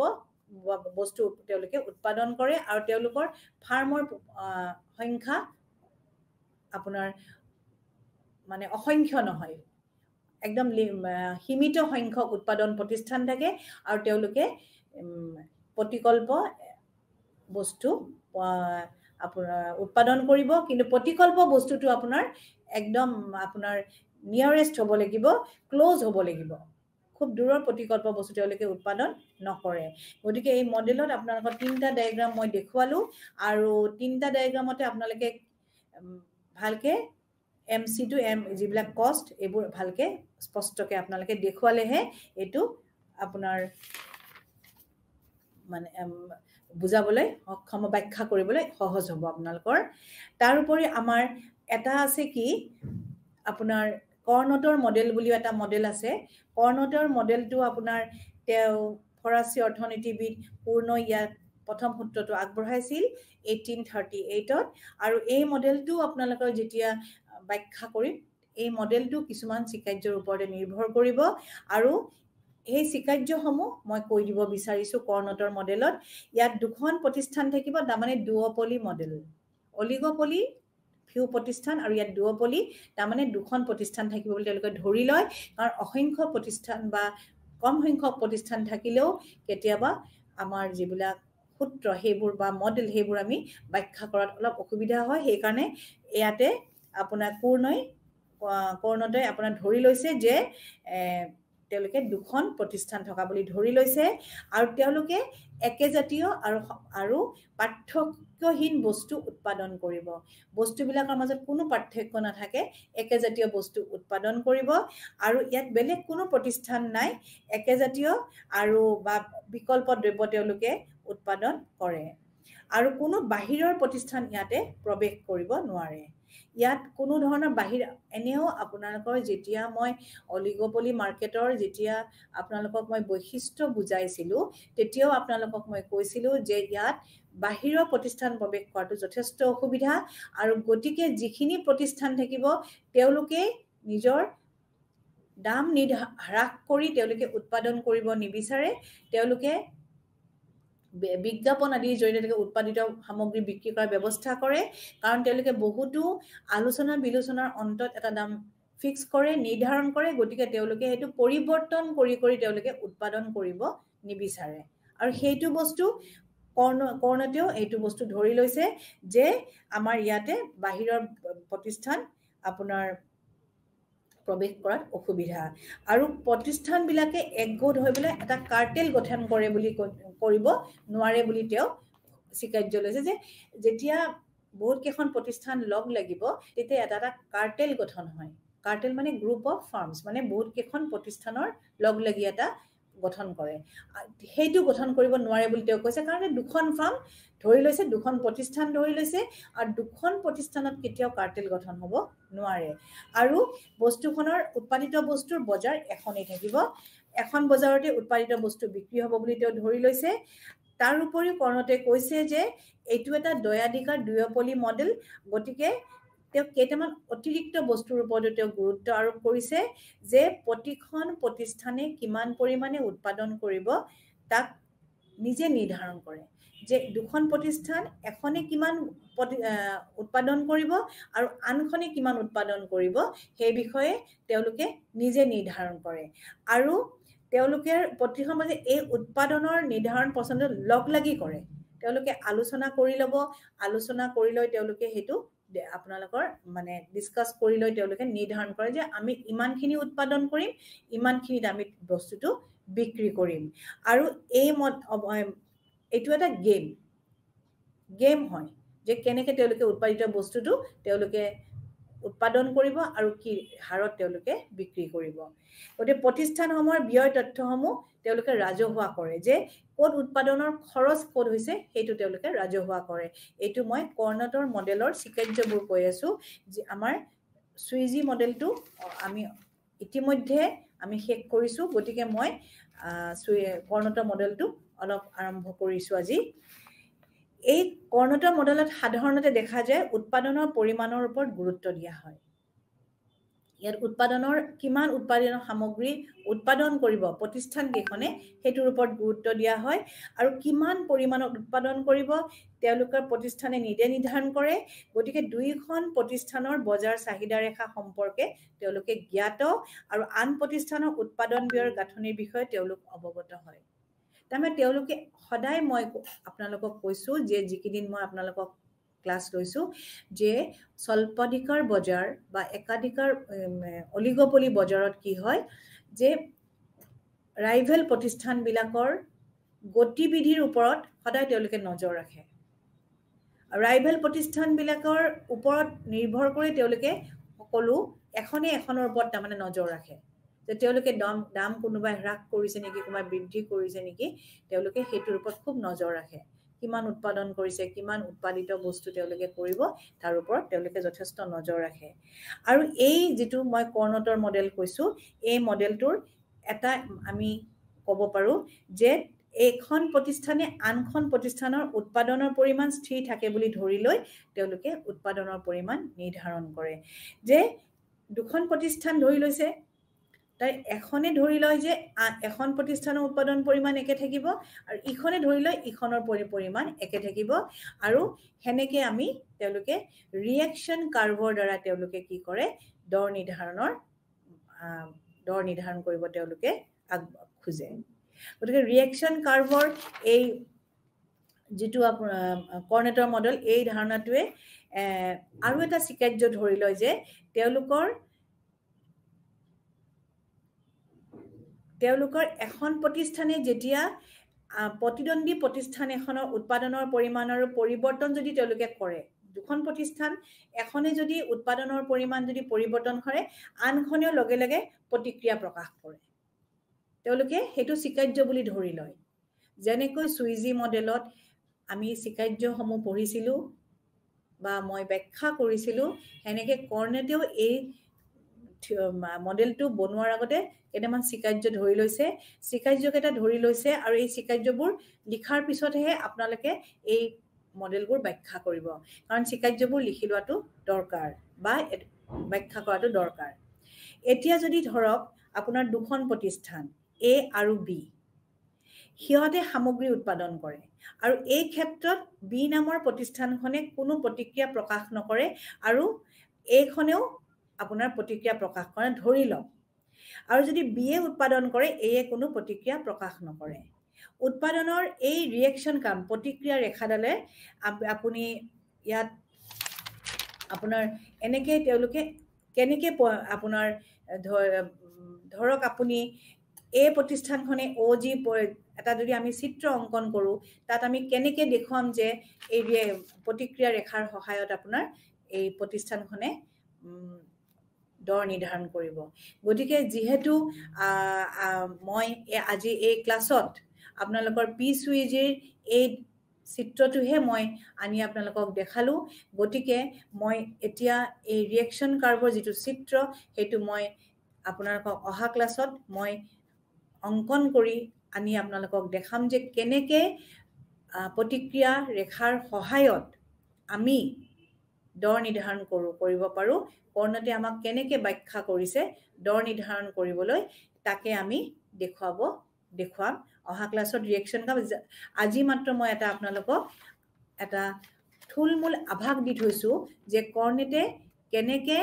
বস্তু তেওঁলোকে উৎপাদন কৰে আৰু তেওঁলোকৰ ফাৰ্মৰ সংখ্যা আপোনাৰ মানে অসংখ্য নহয় একদম সীমিত সংখ্যক উৎপাদন প্ৰতিষ্ঠান থাকে আৰু তেওঁলোকে প্ৰতিকল্প বস্তু আপোনাৰ উৎপাদন কৰিব কিন্তু প্ৰতিকল্প বস্তুটো আপোনাৰ একদম আপোনাৰ নিয়াৰেষ্ট হ'ব লাগিব ক্লোজ হ'ব লাগিব খুব দূৰৰ প্ৰতিকল্প বস্তু তেওঁলোকে উৎপাদন নকৰে গতিকে এই মডেলত আপোনালোকৰ তিনটা ডায়াগ্ৰাম মই দেখুৱালো আৰু তিনটা ডায়াগ্ৰামতে আপোনালোকে ভালকে এমসি টু এম যিবিলাক কষ্ট এইবোৰ ভালকে স্পষ্টকে আপোনালোকে দেখুৱালেহে এইটো আপোনাৰ মানে বুজাবলৈ সক্ষম ব্যাখ্যা কৰিবলৈ সহজ হ'ব আপোনালোকৰ তাৰ উপৰি আমাৰ এটা আছে কি আপোনাৰ কৰ্ণটৰ মডেল বুলিও এটা মডেল আছে কৰ্ণটৰ মডেলটো আপোনাৰ তেওঁ ফৰাচী অৰ্থনীতিবিদ পূৰ্ণ ইয়াত প্ৰথম সূত্ৰটো আগবঢ়াইছিল 1838ত আৰু এই মডেলটো আপোনালোকৰ যেতিয়া ব্যাখ্যা কৰিম এই মডেলটো কিছুমান স্বীকাৰ্যৰ ওপৰতে নিৰ্ভৰ কৰিব আৰু এই স্বীকাৰ্যসমূহ মই কৈ দিব বিচাৰিছো কৰ্ণটৰ মডেলত ইয়াত দুখন প্ৰতিষ্ঠান থাকিব তাৰমানে দুঅপলি মডেল অলিগোপলি ফিউ প্ৰতিষ্ঠান আৰু ইয়াত দুঅপলি তাৰমানে দুখন প্ৰতিষ্ঠান থাকিব বুলি তেওঁলোকে ধৰি লয় কাৰণ অসংখ্য প্ৰতিষ্ঠান বা কম সংখ্যক প্ৰতিষ্ঠান থাকিলেও কেতিয়াবা আমাৰ যিবিলাক সূত্ৰ হেবোৰ বা মডেল হেবোৰ আমি ব্যাখ্যা কৰাত অলপ অসুবিধা হয় সেই কাৰণে ইয়াতে আপোনাৰ কৰ্ণটে আপোনাৰ ধৰি লৈছে যে তেওঁলোকে দুখন প্ৰতিষ্ঠান থকা বুলি ধৰি লৈছে আৰু তেওঁলোকে একেজাতীয় আৰু পাৰ্থক্যহীন বস্তু উৎপাদন কৰিব বস্তুবিলাকৰ মাজত কোনো পাৰ্থক্য নাথাকে একেজাতীয় বস্তু উৎপাদন কৰিব আৰু ইয়াত বেলেগ কোনো প্ৰতিষ্ঠান নাই একেজাতীয় আৰু বা বিকল্প দ্ৰব্য তেওঁলোকে উৎপাদন কৰে আৰু কোনো বাহিৰৰ প্ৰতিষ্ঠান ইয়াতে প্ৰৱেশ কৰিব নোৱাৰে ইয়াত কোনো ধৰণৰ বাহিৰ এনেও আপোনালোকৰ যেতিয়া মই অলিগোপলি মাৰ্কেটৰ যেতিয়া আপোনালোকক মই বৈশিষ্ট্য বুজাইছিলো তেতিয়াও আপোনালোকক মই কৈছিলো যে ইয়াত বাহিৰৰ প্ৰতিষ্ঠান প্ৰৱেশ কৰাটো যথেষ্ট অসুবিধা আৰু গতিকে যিখিনি প্ৰতিষ্ঠান থাকিব তেওঁলোকে নিজৰ দাম হ্ৰাস কৰি তেওঁলোকে উৎপাদন কৰিব নিবিচাৰে তেওঁলোকে বিজ্ঞাপন আদিৰ জৰিয়তে উৎপাদিত সামগ্ৰী বিক্ৰী কৰাৰ ব্যৱস্থা কৰে কাৰণ তেওঁলোকে বহুতো আলোচনা বিলোচনাৰ অন্তত এটা দাম ফিক্স কৰে নিৰ্ধাৰণ কৰে গতিকে তেওঁলোকে সেইটো পৰিৱৰ্তন কৰি তেওঁলোকে উৎপাদন কৰিব নিবিচাৰে আৰু সেইটো বস্তু কৰ্ণতেও এইটো বস্তু ধৰি লৈছে যে আমাৰ ইয়াতে বাহিৰৰ প্ৰতিষ্ঠান আপোনাৰ প্ৰৱেশ কৰাত অসুবিধা আৰু প্ৰতিষ্ঠানবিলাকে একগোট হৈ পেলাই এটা কাৰ্টেল গঠন কৰিব নোৱাৰে বুলি তেওঁ স্বীকাৰ্য লৈছে যে যেতিয়া বহুত কেইখন প্ৰতিষ্ঠান লগ লাগিব তেতিয়া এটা কাৰ্টেল গঠন হয় কাৰ্টেল মানে গ্ৰুপ অফ ফাৰ্মছ মানে বহুত কেইখন প্ৰতিষ্ঠানৰ লগ লাগি এটা গঠন কৰে সেইটো গঠন কৰিব নোৱাৰে বুলি তেওঁ কৈছে কাৰণ দুখন ফাৰ্ম ধৰি লৈছে দুখন প্ৰতিষ্ঠান ধৰি লৈছে আৰু দুখন প্ৰতিষ্ঠানত কেতিয়াও কাৰ্টেল গঠন হ'ব নোৱাৰে আৰু বস্তুখনৰ উৎপাদিত বস্তুৰ বজাৰ এখনেই থাকিব এখন বজাৰতে উৎপাদিত বস্তু বিক্ৰী হ'ব বুলি তেওঁ ধৰি লৈছে তাৰ উপৰিও কৰ্ণতে কৈছে যে এইটো এটা দয়াধিকাৰ দুয়পলি মডেল গতিকে তেওঁ কেইটামান অতিৰিক্ত বস্তুৰ ওপৰত তেওঁ গুৰুত্ব আৰোপ কৰিছে যে প্ৰতিখন প্ৰতিষ্ঠানে কিমান পৰিমাণে উৎপাদন কৰিব তাক নিজে নিৰ্ধাৰণ কৰে যে দুখন প্ৰতিষ্ঠান এখনে কিমান উৎপাদন কৰিব আৰু আনখনে কিমান উৎপাদন কৰিব সেই বিষয়ে তেওঁলোকে নিজে নিৰ্ধাৰণ কৰে আৰু তেওঁলোকে প্ৰতিখন মানে এই উৎপাদনৰ নিৰ্ধাৰণ পছন্দ লগ লাগি কৰে তেওঁলোকে আলোচনা কৰি ল'ব আলোচনা কৰি লৈ তেওঁলোকে হেতু আপোনালোকৰ মানে ডিসকাস কৰি লৈ তেওঁলোকে নিৰ্ধাৰণ কৰে যে আমি ইমানখিনি উৎপাদন কৰিম ইমানখিনিত আমি বস্তুটো বিক্ৰী কৰিম আৰু এই এটো এটা গেম হয় যে কেনেকৈ তেওঁলোকে উৎপাদিত বস্তুটো তেওঁলোকে উৎপাদন কৰিব আৰু কি হাৰত তেওঁলোকে বিক্ৰী কৰিব গতে প্ৰতিষ্ঠানসমূহৰ ব্যয় তথ্যসমূহ তেওঁলোকে ৰাজহুৱা কৰে যে কোড উৎপাদনৰ খৰচ কোড হৈছে হেতু তেওঁলোকে ৰাজহুৱা কৰে এটো মই কৰ্ণটৰ মডেলৰ সিকাৰ্যবোৰ কৈ আছো যে আমাৰ সুইজি মডেলটো আমি ইতিমধ্যে আমি শেষ কৰিছো গতিকে মই কৰ্ণটৰ মডেলটো অলপ আৰম্ভ কৰিছো আজি এই কৰ্ণটৰ মডেলত সাধাৰণতে দেখা যায় উৎপাদনৰ পৰিমাণৰ ওপৰত গুৰুত্ব দিয়া হয় ইয়াৰ উৎপাদনৰ কিমান উৎপাদনৰ সামগ্ৰী উৎপাদন কৰিব প্ৰতিষ্ঠান কেখনে হেতুৰ ওপৰত গুৰুত্ব দিয়া হয় আৰু কিমান পৰিমাণৰ উৎপাদন কৰিব তেওঁলোকৰ প্ৰতিষ্ঠানে নিজে নিৰ্ধাৰণ কৰে গতিকে দুইখন প্ৰতিষ্ঠানৰ বজাৰ চাহিদা ৰেখা সম্পৰ্কে তেওঁলোকে জ্ঞাত আৰু আন প্ৰতিষ্ঠানৰ উৎপাদন ব্যয়ৰ গাঁথনিৰ বিষয়ে তেওঁলোক অৱগত হয় তাৰমানে তেওঁলোকে সদায় মই আপোনালোকক কৈছো যে যিকিদিন মই আপোনালোকক ক্লাস লৈছো যে স্বল্পাধিকাৰ বজাৰ বা একাধিকাৰ অলিগোপলি বজাৰত কি হয় যে ৰাইভেল প্ৰতিষ্ঠান বিলাকৰ গতিবিধিৰ ওপৰত সদায় তেওঁলোকে নজৰ ৰাখে ৰাইভেল প্ৰতিষ্ঠান বিলাকৰ ওপৰত নিৰ্ভৰ কৰি তেওঁলোকে সকলো এখনৰ ওপৰত তাৰমানে নজৰ ৰাখে যে তেওঁলোকে দাম কোনোবাই হ্ৰাস কৰিছে নেকি কোনোবাই বৃদ্ধি কৰিছে নেকি তেওঁলোকে হেতুৰ ওপৰত খুব নজৰ ৰাখে কিমান উৎপাদন কৰিছে কিমান উৎপাদিত বস্তু তেওঁলোকে কৰিব তাৰ ওপৰত তেওঁলোকে যথেষ্ট নজৰ ৰাখে আৰু এই যেটো মই কৰ্ণটৰ মডেল কৈছো এই মডেলটোৰ এটা আমি ক'ব পাৰো যে এখন প্ৰতিষ্ঠানে আনখন প্ৰতিষ্ঠানৰ উৎপাদনৰ পৰিমাণ স্থিৰ থাকে বুলি ধৰি লৈ তেওঁলোকে উৎপাদনৰ পৰিমাণ নিৰ্ধাৰণ কৰে যে দুখন প্ৰতিষ্ঠান ধৰি লৈছে তাই এখনে ধৰি লয় যে এখন প্ৰতিষ্ঠানৰ উৎপাদন পৰিমাণ একে থাকিব আৰু ইখনে ধৰি লয় ইখনৰ পৰিমাণ একে থাকিব আৰু হেনেকে আমি তেওঁলোকে ৰিঅ্যাকশন কাৰ্ভৰ দ্বাৰা তেওঁলোকে কি কৰে দৰ নিৰ্ধাৰণ কৰিব তেওঁলোকে খুজে গতিকে ৰিঅ্যাকশন কাৰ্ভৰ এই যেটো কৰ্ণটৰ মডেল এই ধাৰণাটোৱে আৰু এটা সিকাৰ্য ধৰি লয় যে তেওঁলোকৰ এখন প্ৰতিষ্ঠানে যেতিয়া প্ৰতিদ্বন্দ্বী প্ৰতিষ্ঠান এখনৰ উৎপাদনৰ পৰিমাণ আৰু পৰিৱৰ্তন যদি তেওঁলোকে কৰে দুখন প্ৰতিষ্ঠান এখনে যদি উৎপাদনৰ পৰিমাণ যদি পৰিৱৰ্তন কৰে আনখনেও লগে লগে প্ৰতিক্ৰিয়া প্ৰকাশ কৰে তেওঁলোকে হেতু সিকাৰ্য বুলি ধৰি লয় যেনেকৈ সুইজি মডেলত আমি সিকাৰ্যসমূহ পঢ়িছিলো বা মই ব্যাখ্যা কৰিছিলো হেনেকে কৰ্ণটেও এই মডেলটো বনোৱাৰ আগতে কেনেমান সিকাৰ্য ধৰি লৈছে সিকাৰ্যকেটা ধৰি লৈছে আৰু এই সিকাৰ্যবোৰ লিখাৰ পিছতহে আপোনালোকে এই মডেলবোৰ ব্যাখ্যা কৰিব কাৰণ সিকাৰ্যবোৰ লিখি লোৱাটো দৰকাৰ বা ব্যাখ্যা কৰাটো দৰকাৰ এতিয়া যদি ধৰক আপোনাৰ দুখন প্ৰতিষ্ঠান A আৰু B হিয়তে সামগ্ৰী উৎপাদন কৰে আৰু এই ক্ষেত্ৰত B নামৰ প্ৰতিষ্ঠানখনে কোনো প্ৰতিক্ৰিয়া প্ৰকাশ নকৰে আৰু এখনেও আপোনাৰ প্ৰতিক্ৰিয়া প্ৰকাশ কৰে ধৰি লওক আৰু যদি B এ উৎপাদন কৰে A এ কোনো প্ৰতিক্ৰিয়া প্ৰকাশ নকৰে উৎপাদনৰ এই ৰিঅ্যাকশন কাম প্ৰতিক্ৰিয়া ৰেখাডালে আপুনি ইয়াত আপোনাৰ এনেকে তেওঁলোকে কেনেকে আপোনাৰ ধৰক আপুনি এই প্ৰতিষ্ঠানখনে OG এটা যদি আমি চিত্ৰ অঙ্কন কৰো তাত আমি কেনেকে দেখুৱাম যে এই প্ৰতিক্ৰিয়া ৰেখাৰ সহায়ত আপোনাৰ এই প্ৰতিষ্ঠানখনে দৰ নিৰ্ধাৰণ কৰিব গতিকে যেহেতু মই আজি এই ক্লাছত আপোনালোকৰ পি সুইজিৰ এই চিত্ৰটোহে মই আনি আপোনালোকক দেখালো গতিকে মই এতিয়া এই ৰিঅ্যাকশন কাৰ্ভৰ যেটো চিত্ৰ হেতু মই আপোনালোকক অহা ক্লাছত মই অঙ্কন কৰি আনি আপোনালোকক দেখাম যে কেনেকে প্ৰতিক্ৰিয়া ৰেখাৰ সহায়ত আমি দৰ নিৰ্ধাৰণ কৰিব পাৰো কৰ্ণতে আমাক কেনেকে ব্যাখ্যা কৰিছে দৰ নিৰ্ধাৰণ কৰিবলৈ তাকে আমি দেখুৱাব দেখুৱাম অহা ক্লাছত ৰিয়েকশ্যন কাম আজি মাত্ৰ মই এটা আপোনালোকক এটা থুলমূল আভাস দি থৈছোঁ যে কৰ্ণেটে কেনেকে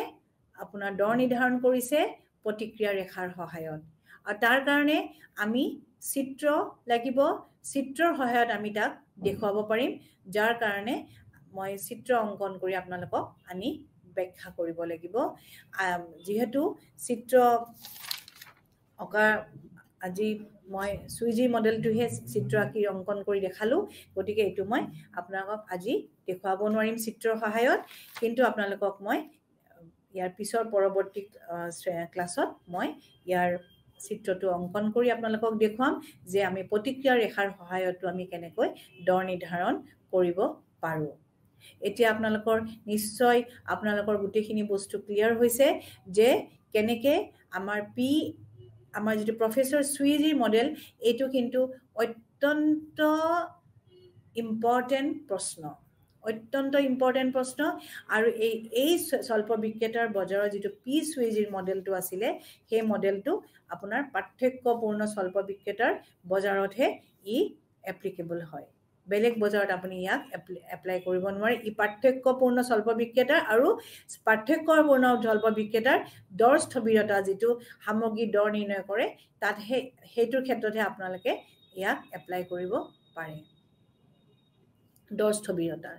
আপোনাৰ দৰ নিৰ্ধাৰণ কৰিছে প্ৰতিক্ৰিয়া ৰেখাৰ সহায়ত আৰু তাৰ কাৰণে আমি চিত্ৰ লাগিব চিত্ৰৰ সহায়ত আমি তাক দেখুৱাব পাৰিম যাৰ কাৰণে মই চিত্ৰ অংকন কৰি আপোনালোকক আনি ব্যাখ্যা কৰিব লাগিব যেহেতু চিত্ৰ অকা আজি মই সুইজি মডেলটোহে চিত্ৰ আঁকি অংকন কৰি দেখালো গতিকে এইটো মই আপোনালোকক আজি দেখুৱাব নোৱাৰিম চিত্ৰৰ সহায়ত কিন্তু আপোনালোকক মই ইয়াৰ পিছৰ পৰৱৰ্তী ক্লাছত মই ইয়াৰ চিত্ৰটো অংকন কৰি আপোনালোকক দেখুৱাম যে আমি প্ৰতিক্ৰিয়া ৰেখাৰ সহায়ত আমি কেনেকৈ দৰ নিৰ্ধাৰণ কৰিব পাৰোঁ এতিয়া আপোনালোকৰ নিশ্চয় আপোনালোকৰ গোটেইখিনি বস্তু ক্লিয়াৰ হৈছে যে কেনেকে আমাৰ যেটো প্ৰফেসৰ সুইজিৰ মডেল এইটো কিন্তু অত্যন্ত ইম্পৰ্টেন্ট প্ৰশ্ন আৰু এই স্বল্প বিক্ৰেতাৰ বজাৰৰ যেটো পি সুইজিৰ মডেলটো আছিলে সেই মডেলটো আপোনাৰ পাৰ্থক্যপূৰ্ণ স্বল্প বিক্ৰেতাৰ বজাৰতহে ই এপ্লিকেবল হয় বেলেগ বজাৰত আপুনি ইয়াক এপ্লাই কৰিব নোৱাৰে ই পাৰ্থক্যপূৰ্ণ স্বল্প বিক্ৰেতা আৰু পাৰ্থক্যপূৰ্ণ স্বল্প বিক্ৰেতাৰ দৰ স্থবিৰতা যেটো সামগ্ৰী দৰ নিৰ্ণয় কৰে তাত হেইটোৰ ক্ষেত্ৰতে আপোনালোকে ইয়াক এপ্লাই কৰিব পাৰে দৰ স্থবিৰতাৰ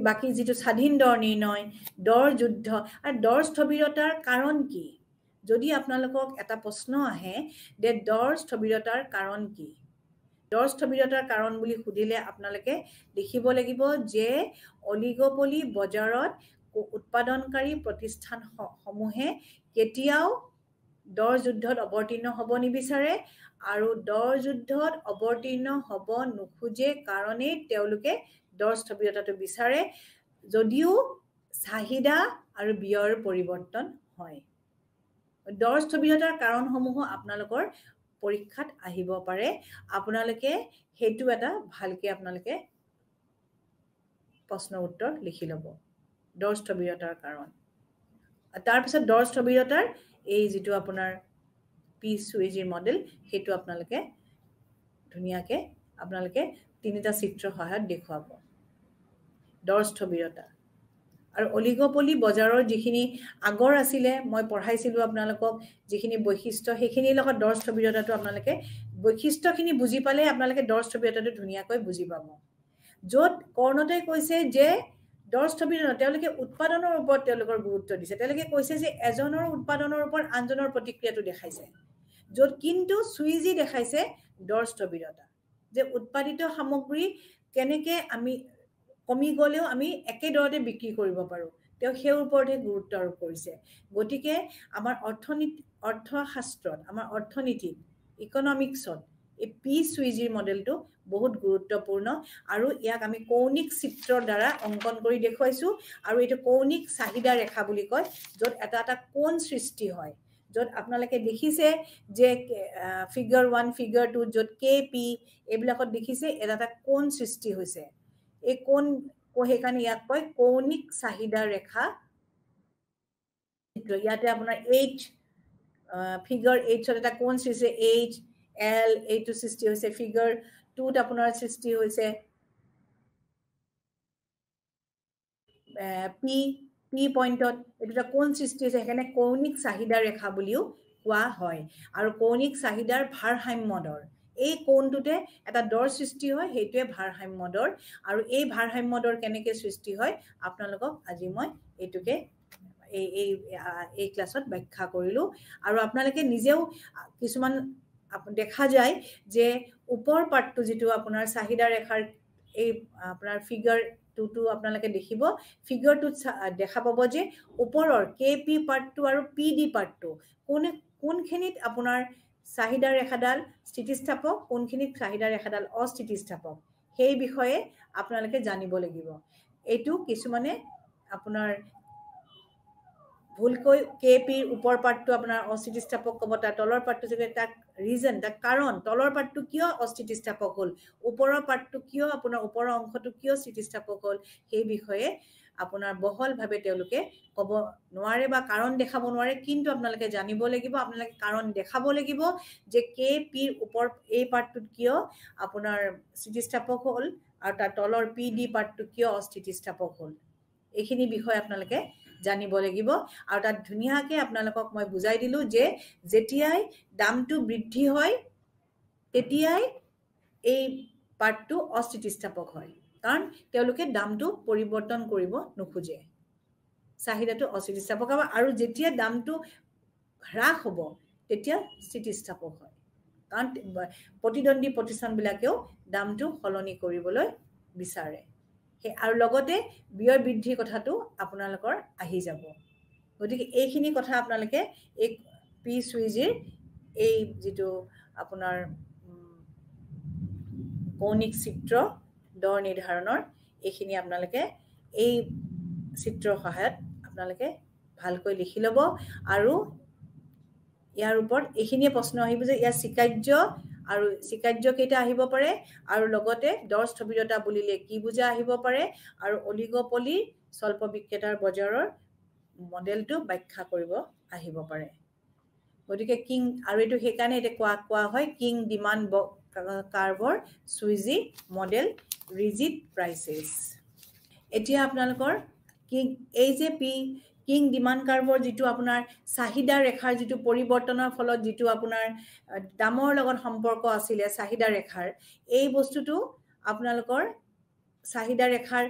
বাকি যেটো স্বাধীন দৰ নিৰ্ণয় দৰ যুদ্ধ আৰু দৰ স্থবিৰতাৰ কাৰণ কি যদি আপোনালোকক এটা প্ৰশ্ন আহে যে দৰ স্থবিৰতাৰ কাৰণ কি দৰ স্থবিৰতাৰ কাৰণ বুলি সুধিলে আপোনালোকে দেখিব লাগিব যে অলিগোপলি বজাৰত উৎপাদনকাৰী প্ৰতিষ্ঠান সমূহে কেতিয়াও দৰ যুদ্ধত অৱতীৰ্ণ হ'ব নিবিচাৰে আৰু দৰ যুদ্ধত অৱতীৰ্ণ হ'ব নোখোজে কাৰণে তেওঁলোকে দৰ স্থবিৰতাটো বিচাৰে যদিও চাহিদা আৰু ব্যয়ৰ পৰিৱৰ্তন হয় দৰ স্থবিৰতাৰ কাৰণসমূহ আপোনালোকৰ পৰীক্ষাত আহিব পাৰে আপোনালোকে হেতু এটা ভালকে আপোনালোকে প্ৰশ্ন উত্তৰ লিখি লব দৰ স্থবিৰতাৰ কাৰণ তাৰ পিছত দৰ স্থবিৰতাৰ এই যেটো আপোনাৰ পি সুইজিৰ মডেল হেতু আপোনালোকে ধুনিয়াকে আপোনালোকে তিনিটা চিত্ৰ সহায়ত দেখুৱাব দৰ স্থবিৰতা আৰু অলিগোপলি বজাৰৰ যিখিনি আগৰ আছিলে মই পঢ়াইছিলো আপোনালোকক যিখিনি বৈশিষ্ট্য সেইখিনিৰ লগত দৰ স্থবিৰতাটো আপোনালোকে বৈশিষ্ট্যখিনি বুজি পালে আপোনালোকে দৰ স্থবিৰতাটো ধুনিয়াকৈ বুজি পাব য'ত কৰ্ণতে কৈছে যে দৰ স্থবিৰতা তেওঁলোকে উৎপাদনৰ ওপৰত তেওঁলোকৰ গুৰুত্ব দিছে তেওঁলোকে কৈছে যে এজনৰ উৎপাদনৰ ওপৰত আনজনৰ প্ৰতিক্ৰিয়াটো দেখাইছে য'ত কিন্তু সুইজি দেখাইছে দৰ স্থবিৰতা যে উৎপাদিত সামগ্ৰী কেনেকে আমি কমি গলেও আমি একে দৰতে বিক্ৰী কৰিব পাৰো তেওঁ সেই ওপৰতে গুৰুত্ব আৰোপ কৰিছে গতিকে আমাৰ অৰ্থশাস্ত্ৰত আমাৰ অৰ্থনীতিত ইকনমিক্সত এই পি সুইজিৰ মডেলটো বহুত গুৰুত্বপূৰ্ণ আৰু ইয়াক আমি কৌণিক চিত্ৰৰ দ্বাৰা অংকন কৰি দেখুৱাইছো আৰু এইটো কৌণিক চাহিদা ৰেখা বুলি কয় য'ত এটা কোণ সৃষ্টি হয় য'ত আপোনালোকে দেখিছে যে ফিগাৰ 1 ফিগাৰ 2 য'ত কেপি এইবিলাকত দেখিছে এটা কোণ সৃষ্টি হৈছে এই কোণ সেইকাৰণে ইয়াক কয় কৌণিক চাহিদা ৰেখা ইয়াতে আপোনাৰ এইচ ফিগাৰ 8 ত এটা কোণ সৃষ্টি এইচ এল এইটো সৃষ্টি হৈছে ফিগাৰ 2 ত আপোনাৰ সৃষ্টি হৈছে পি পইণ্টত এটা কোণ সৃষ্টি হৈছে সেইকাৰণে কৌণিক চাহিদা ৰেখা বুলিও কোৱা হয় আৰু কৌণিক চাহিদাৰ ভাৰসাম্য দৰ এই কোণটোতে এটা দৰ সৃষ্টি হয় হেতুৱে ভাৰসাম্য দৰ আৰু এই ভাৰসাম্য দৰ কেনেকৈ সৃষ্টি হয় আপোনালোকক আজি মই এটুকে এই ক্লাছত ব্যাখ্যা কৰিলো আৰু আপোনালোকে নিজেও কিছুমান দেখা যায় যে ওপৰ পাৰ্টটো যেটো আপোনাৰ চাহিদা ৰেখাৰ এই আপোনাৰ ফিগাৰ 2 আপোনালোকে দেখিব ফিগাৰ 2 দেখা পাব যে ওপৰৰ কেপি পাৰ্টটো আৰু পিডি পাৰ্টটো কোনখিনিত আপোনাৰ চাহিদা ৰেখাডাল স্থিতিস্থাপক কোনখিনিত চাহিদা ৰেখাডাল অস্থিতিস্থাপক সেই বিষয়ে আপোনালোকে জানিব লাগিব এইটো কিছুমানে আপোনাৰ ভুলকৈ কেপিৰ ওপৰ পাৰ্টটো আপোনাৰ অস্থিতিস্থাপক ক'ব, তাৰ তলৰ পাৰ্টটো যদি তাক ৰিজন, তাক কাৰণ তলৰ পাৰ্টটো কিয় অস্থিতিস্থাপক হ'ল, ওপৰৰ পাৰ্টটো কিয় আপোনাৰ ওপৰৰ অংশটো কিয় স্থিতিস্থাপক হ'ল, সেই বিষয়ে আপোনাৰ বহলভাৱে তেওঁলোকে ক'ব নোৱাৰে বা কাৰণ দেখাব নোৱাৰে। কিন্তু আপোনালোকে জানিব লাগিব, আপোনালোকে কাৰণ দেখাব লাগিব যে কেপিৰ ওপৰ এই পাৰ্টটোত কিয় আপোনাৰ স্থিতিস্থাপক হ'ল আৰু তাৰ তলৰ পি ডি পাৰ্টটো কিয় অস্থিতিস্থাপক হ'ল। এইখিনি বিষয় আপোনালোকে জানিব লাগিব। আৰু তাত ধুনীয়াকৈ আপোনালোকক মই বুজাই দিলোঁ যে যেতিয়াই দামটো বৃদ্ধি হয় তেতিয়াই এই পাৰ্টটো অস্থিতিস্থাপক হয়, কাৰণ তেওঁলোকে দামটো পৰিৱৰ্তন কৰিব নোখোজে, চাহিদাটো অস্থিতিস্থাপক হ'ব। আৰু যেতিয়া দামটো হ্ৰাস হ'ব তেতিয়া স্থিতিস্থাপক হয়, কাৰণ প্ৰতিদ্বন্দ্বী প্ৰতিষ্ঠানবিলাকেও দামটো সলনি কৰিবলৈ বিচাৰে। আৰু লগতে ব্যয় বৃদ্ধিৰ কথাটো আপোনালোকৰ আহি যাব। গতিকে এইখিনি কথা আপোনালোকে এই পি চুইজিৰ এই যিটো আপোনাৰ কৌণিক চিত্ৰ দৰ নিৰ্ধাৰণৰ, এইখিনি আপোনালোকে এই চিত্ৰৰ সহায়ত আপোনালোকে ভালকৈ লিখি ল'ব। আৰু ইয়াৰ ওপৰত এইখিনিয়ে প্ৰশ্ন আহিব যে ইয়াৰ স্বীকাৰ্য আৰু স্বীকাৰ্য কেইটা আহিব পাৰে, আৰু লগতে দৰ স্থবিৰতা বুলিলে কি বুজা আহিব পাৰে, আৰু অলিগপলি স্বল্প বিক্ৰেতাৰ বজাৰৰ মডেলটো ব্যাখ্যা কৰিব আহিব পাৰে। গতিকে কিং, আৰু এইটো সেইকাৰণে এতিয়া কোৱা হয় king demand কাৰ্ভৰ চুইজি model rigid prices. এতিয়া আপোনালোকৰ এই যে কিং ডিমাণ্ড কাৰ্ভৰ যিটো আপোনাৰ চাহিদা ৰেখাৰ যিটো পৰিৱৰ্তনৰ ফলত যিটো আপোনাৰ দামৰ লগত সম্পৰ্ক আছিলে চাহিদা ৰেখাৰ, এই বস্তুটো আপোনালোকৰ চাহিদা ৰেখাৰ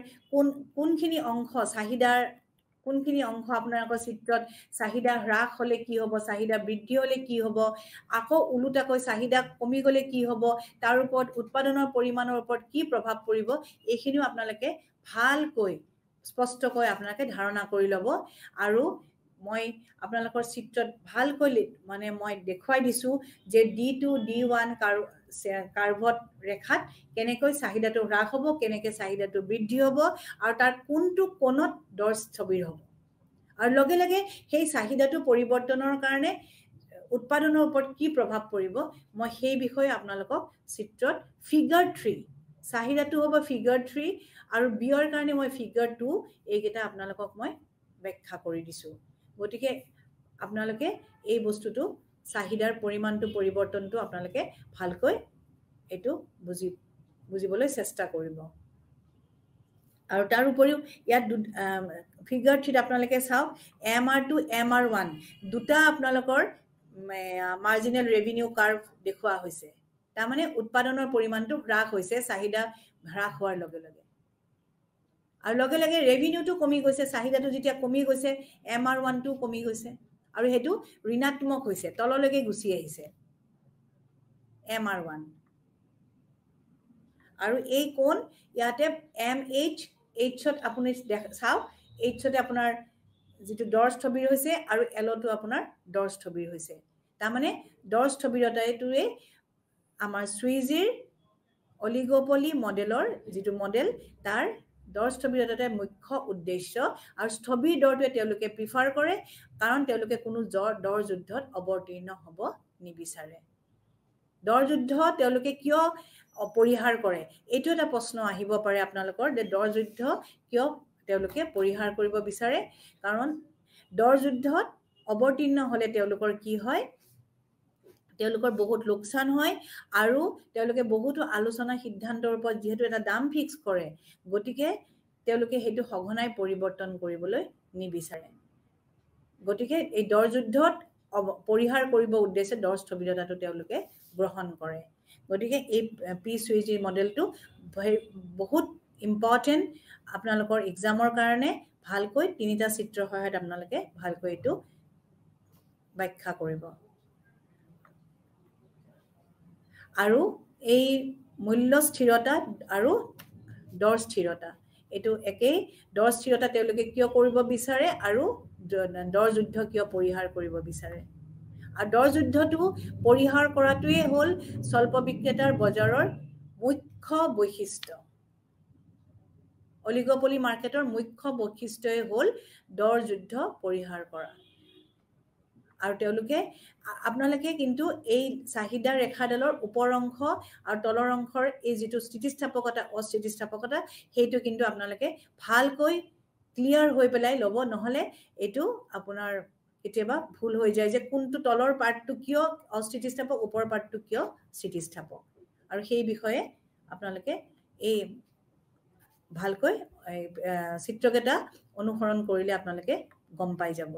কোনখিনি অংশ, চাহিদাৰ কোনখিনি অংশ আপোনালোকৰ চিত্ৰত চাহিদা হ্ৰাস হ'লে কি হ'ব, চাহিদা বৃদ্ধি হ'লে কি হ'ব, আকৌ ওলোটাকৈ চাহিদা কমি গ'লে কি হ'ব, তাৰ ওপৰত উৎপাদনৰ পৰিমাণৰ ওপৰত কি প্ৰভাৱ পৰিব, এইখিনিও আপোনালোকে ভালকৈ স্পষ্টকৈ আপোনালোকে ধাৰণা কৰি ল'ব। আৰু মই আপোনালোকৰ চিত্ৰত ভালকৈ মানে মই দেখুৱাই দিছোঁ যে D2 D1 কাৰ্ভত ৰেখাত কেনেকৈ চাহিদাটো হ্ৰাস হ'ব, কেনেকৈ চাহিদাটো বৃদ্ধি হ'ব, আৰু তাৰ কোনটো কোণত দৰ স্থবিৰ হ'ব, আৰু লগে লগে সেই চাহিদাটো পৰিৱৰ্তনৰ কাৰণে উৎপাদনৰ ওপৰত কি প্ৰভাৱ পৰিব, মই সেই বিষয়ে আপোনালোকক চিত্ৰত ফিগাৰ 3, চাহিদাটো হ'ব ফিগাৰ 3 আৰু ব্যয়ৰ কাৰণে মই ফিগাৰ 2, এইকেইটা আপোনালোকক মই ব্যাখ্যা কৰি দিছোঁ। গতিকে আপোনালোকে এই বস্তুটো চাহিদাৰ পৰিমাণটো পৰিৱৰ্তনটো আপোনালোকে ভালকৈ এইটো বুজিবলৈ চেষ্টা কৰিব। আৰু তাৰ উপৰিও ইয়াত ফিগাৰ 3 আপোনালোকে চাওক MR2 MR1 দুটা আপোনালোকৰ মাৰ্জিনেল ৰেভিনিউ কাৰ্ভ দেখুওৱা হৈছে। তাৰমানে উৎপাদনৰ পৰিমাণটো হ্ৰাস হৈছে চাহিদা হ্ৰাস হোৱাৰ লগে লগে, আৰু লগে লগে ৰেভিনিউটো কমি গৈছে, চাহিদাটো যেতিয়া কমি গৈছে MR1টো কমি গৈছে, আৰু সেইটো ঋণাত্মক হৈছে, তললৈকে গুচি আহিছে MR1। আৰু এই কোণ ইয়াতে MHত আপুনি চাওক, Hতে আপোনাৰ যিটো দৰ স্থবিৰ হৈছে আৰু Lতো আপোনাৰ দৰ স্থবিৰ হৈছে। তাৰমানে দৰ স্থবিৰতাটোৱে আমাৰ চুইজিৰ অলিগোপলি মডেলৰ যিটো মডেল, তাৰ দৰ স্থবিৰতাৰ মুখ্য উদ্দেশ্য। আৰু স্থবিৰ দৰটোৱে তেওঁলোকে প্ৰিফাৰ কৰে, কাৰণ তেওঁলোকে কোনো দৰ যুদ্ধত অৱতীৰ্ণ হ'ব নিবিচাৰে। দৰ যুদ্ধ তেওঁলোকে কিয় পৰিহাৰ কৰে, এইটো এটা প্ৰশ্ন আহিব পাৰে আপোনালোকৰ, যে দৰ যুদ্ধ কিয় তেওঁলোকে পৰিহাৰ কৰিব বিচাৰে। কাৰণ দৰ যুদ্ধত অৱতীৰ্ণ হ'লে তেওঁলোকৰ কি হয়, তেওঁলোকৰ বহুত লোকচান হয়, আৰু তেওঁলোকে বহুতো আলোচনা সিদ্ধান্তৰ ওপৰত যিহেতু এটা দাম ফিক্স কৰে, গতিকে তেওঁলোকে সেইটো সঘনাই পৰিৱৰ্তন কৰিবলৈ নিবিচাৰে। গতিকে এই দৰ যুদ্ধত পৰিহাৰ কৰিব উদ্দেশ্যে দৰ স্থবিৰতাটো তেওঁলোকে গ্ৰহণ কৰে। গতিকে এই পি চুইজিৰ মডেলটো বহুত ইম্পৰ্টেণ্ট আপোনালোকৰ এক্সামৰ কাৰণে। ভালকৈ 3টা চিত্ৰৰ সহায়ত আপোনালোকে ভালকৈ এইটো ব্যাখ্যা কৰিব। আৰু এই মূল্য স্থিৰতা আৰু দৰ স্থিৰতা, এইটো একেই। দৰ স্থিৰতা তেওঁলোকে কিয় কৰিব বিচাৰে, আৰু দৰ যুদ্ধ কিয় পৰিহাৰ কৰিব বিচাৰে। আৰু দৰ যুদ্ধটো পৰিহাৰ কৰাটোৱে হ'ল স্বল্প বিক্ৰেতাৰ বজাৰৰ মুখ্য বৈশিষ্ট্য। অলিগপলি মাৰ্কেটৰ মুখ্য বৈশিষ্ট্যই হ'ল দৰ যুদ্ধ পৰিহাৰ কৰা আৰু তেওঁলোকে আপোনালোকে কিন্তু এই চাহিদা ৰেখাডালৰ ওপৰ অংশ আৰু তলৰ অংশৰ এই যেটো স্থিতিস্থাপকতা অস্থিতিস্থাপকতা হেতু কিন্তু আপোনালোকে ভালকৈ ক্লিয়াৰ হৈ পেলাই লব নহলে এটো আপোনাৰ কেতিয়াবা ভুল হৈ যায় যে কোনটো তলৰ পাৰ্টটো কিয় অস্থিতিস্থাপক ওপৰ পাৰ্টটো কিয় স্থিতিস্থাপক আৰু সেই বিষয়ে আপোনালোকে এই ভালকৈ চিত্ৰকেটা অনুসৰণ কৰিলে আপোনালোকে গম পাই যাব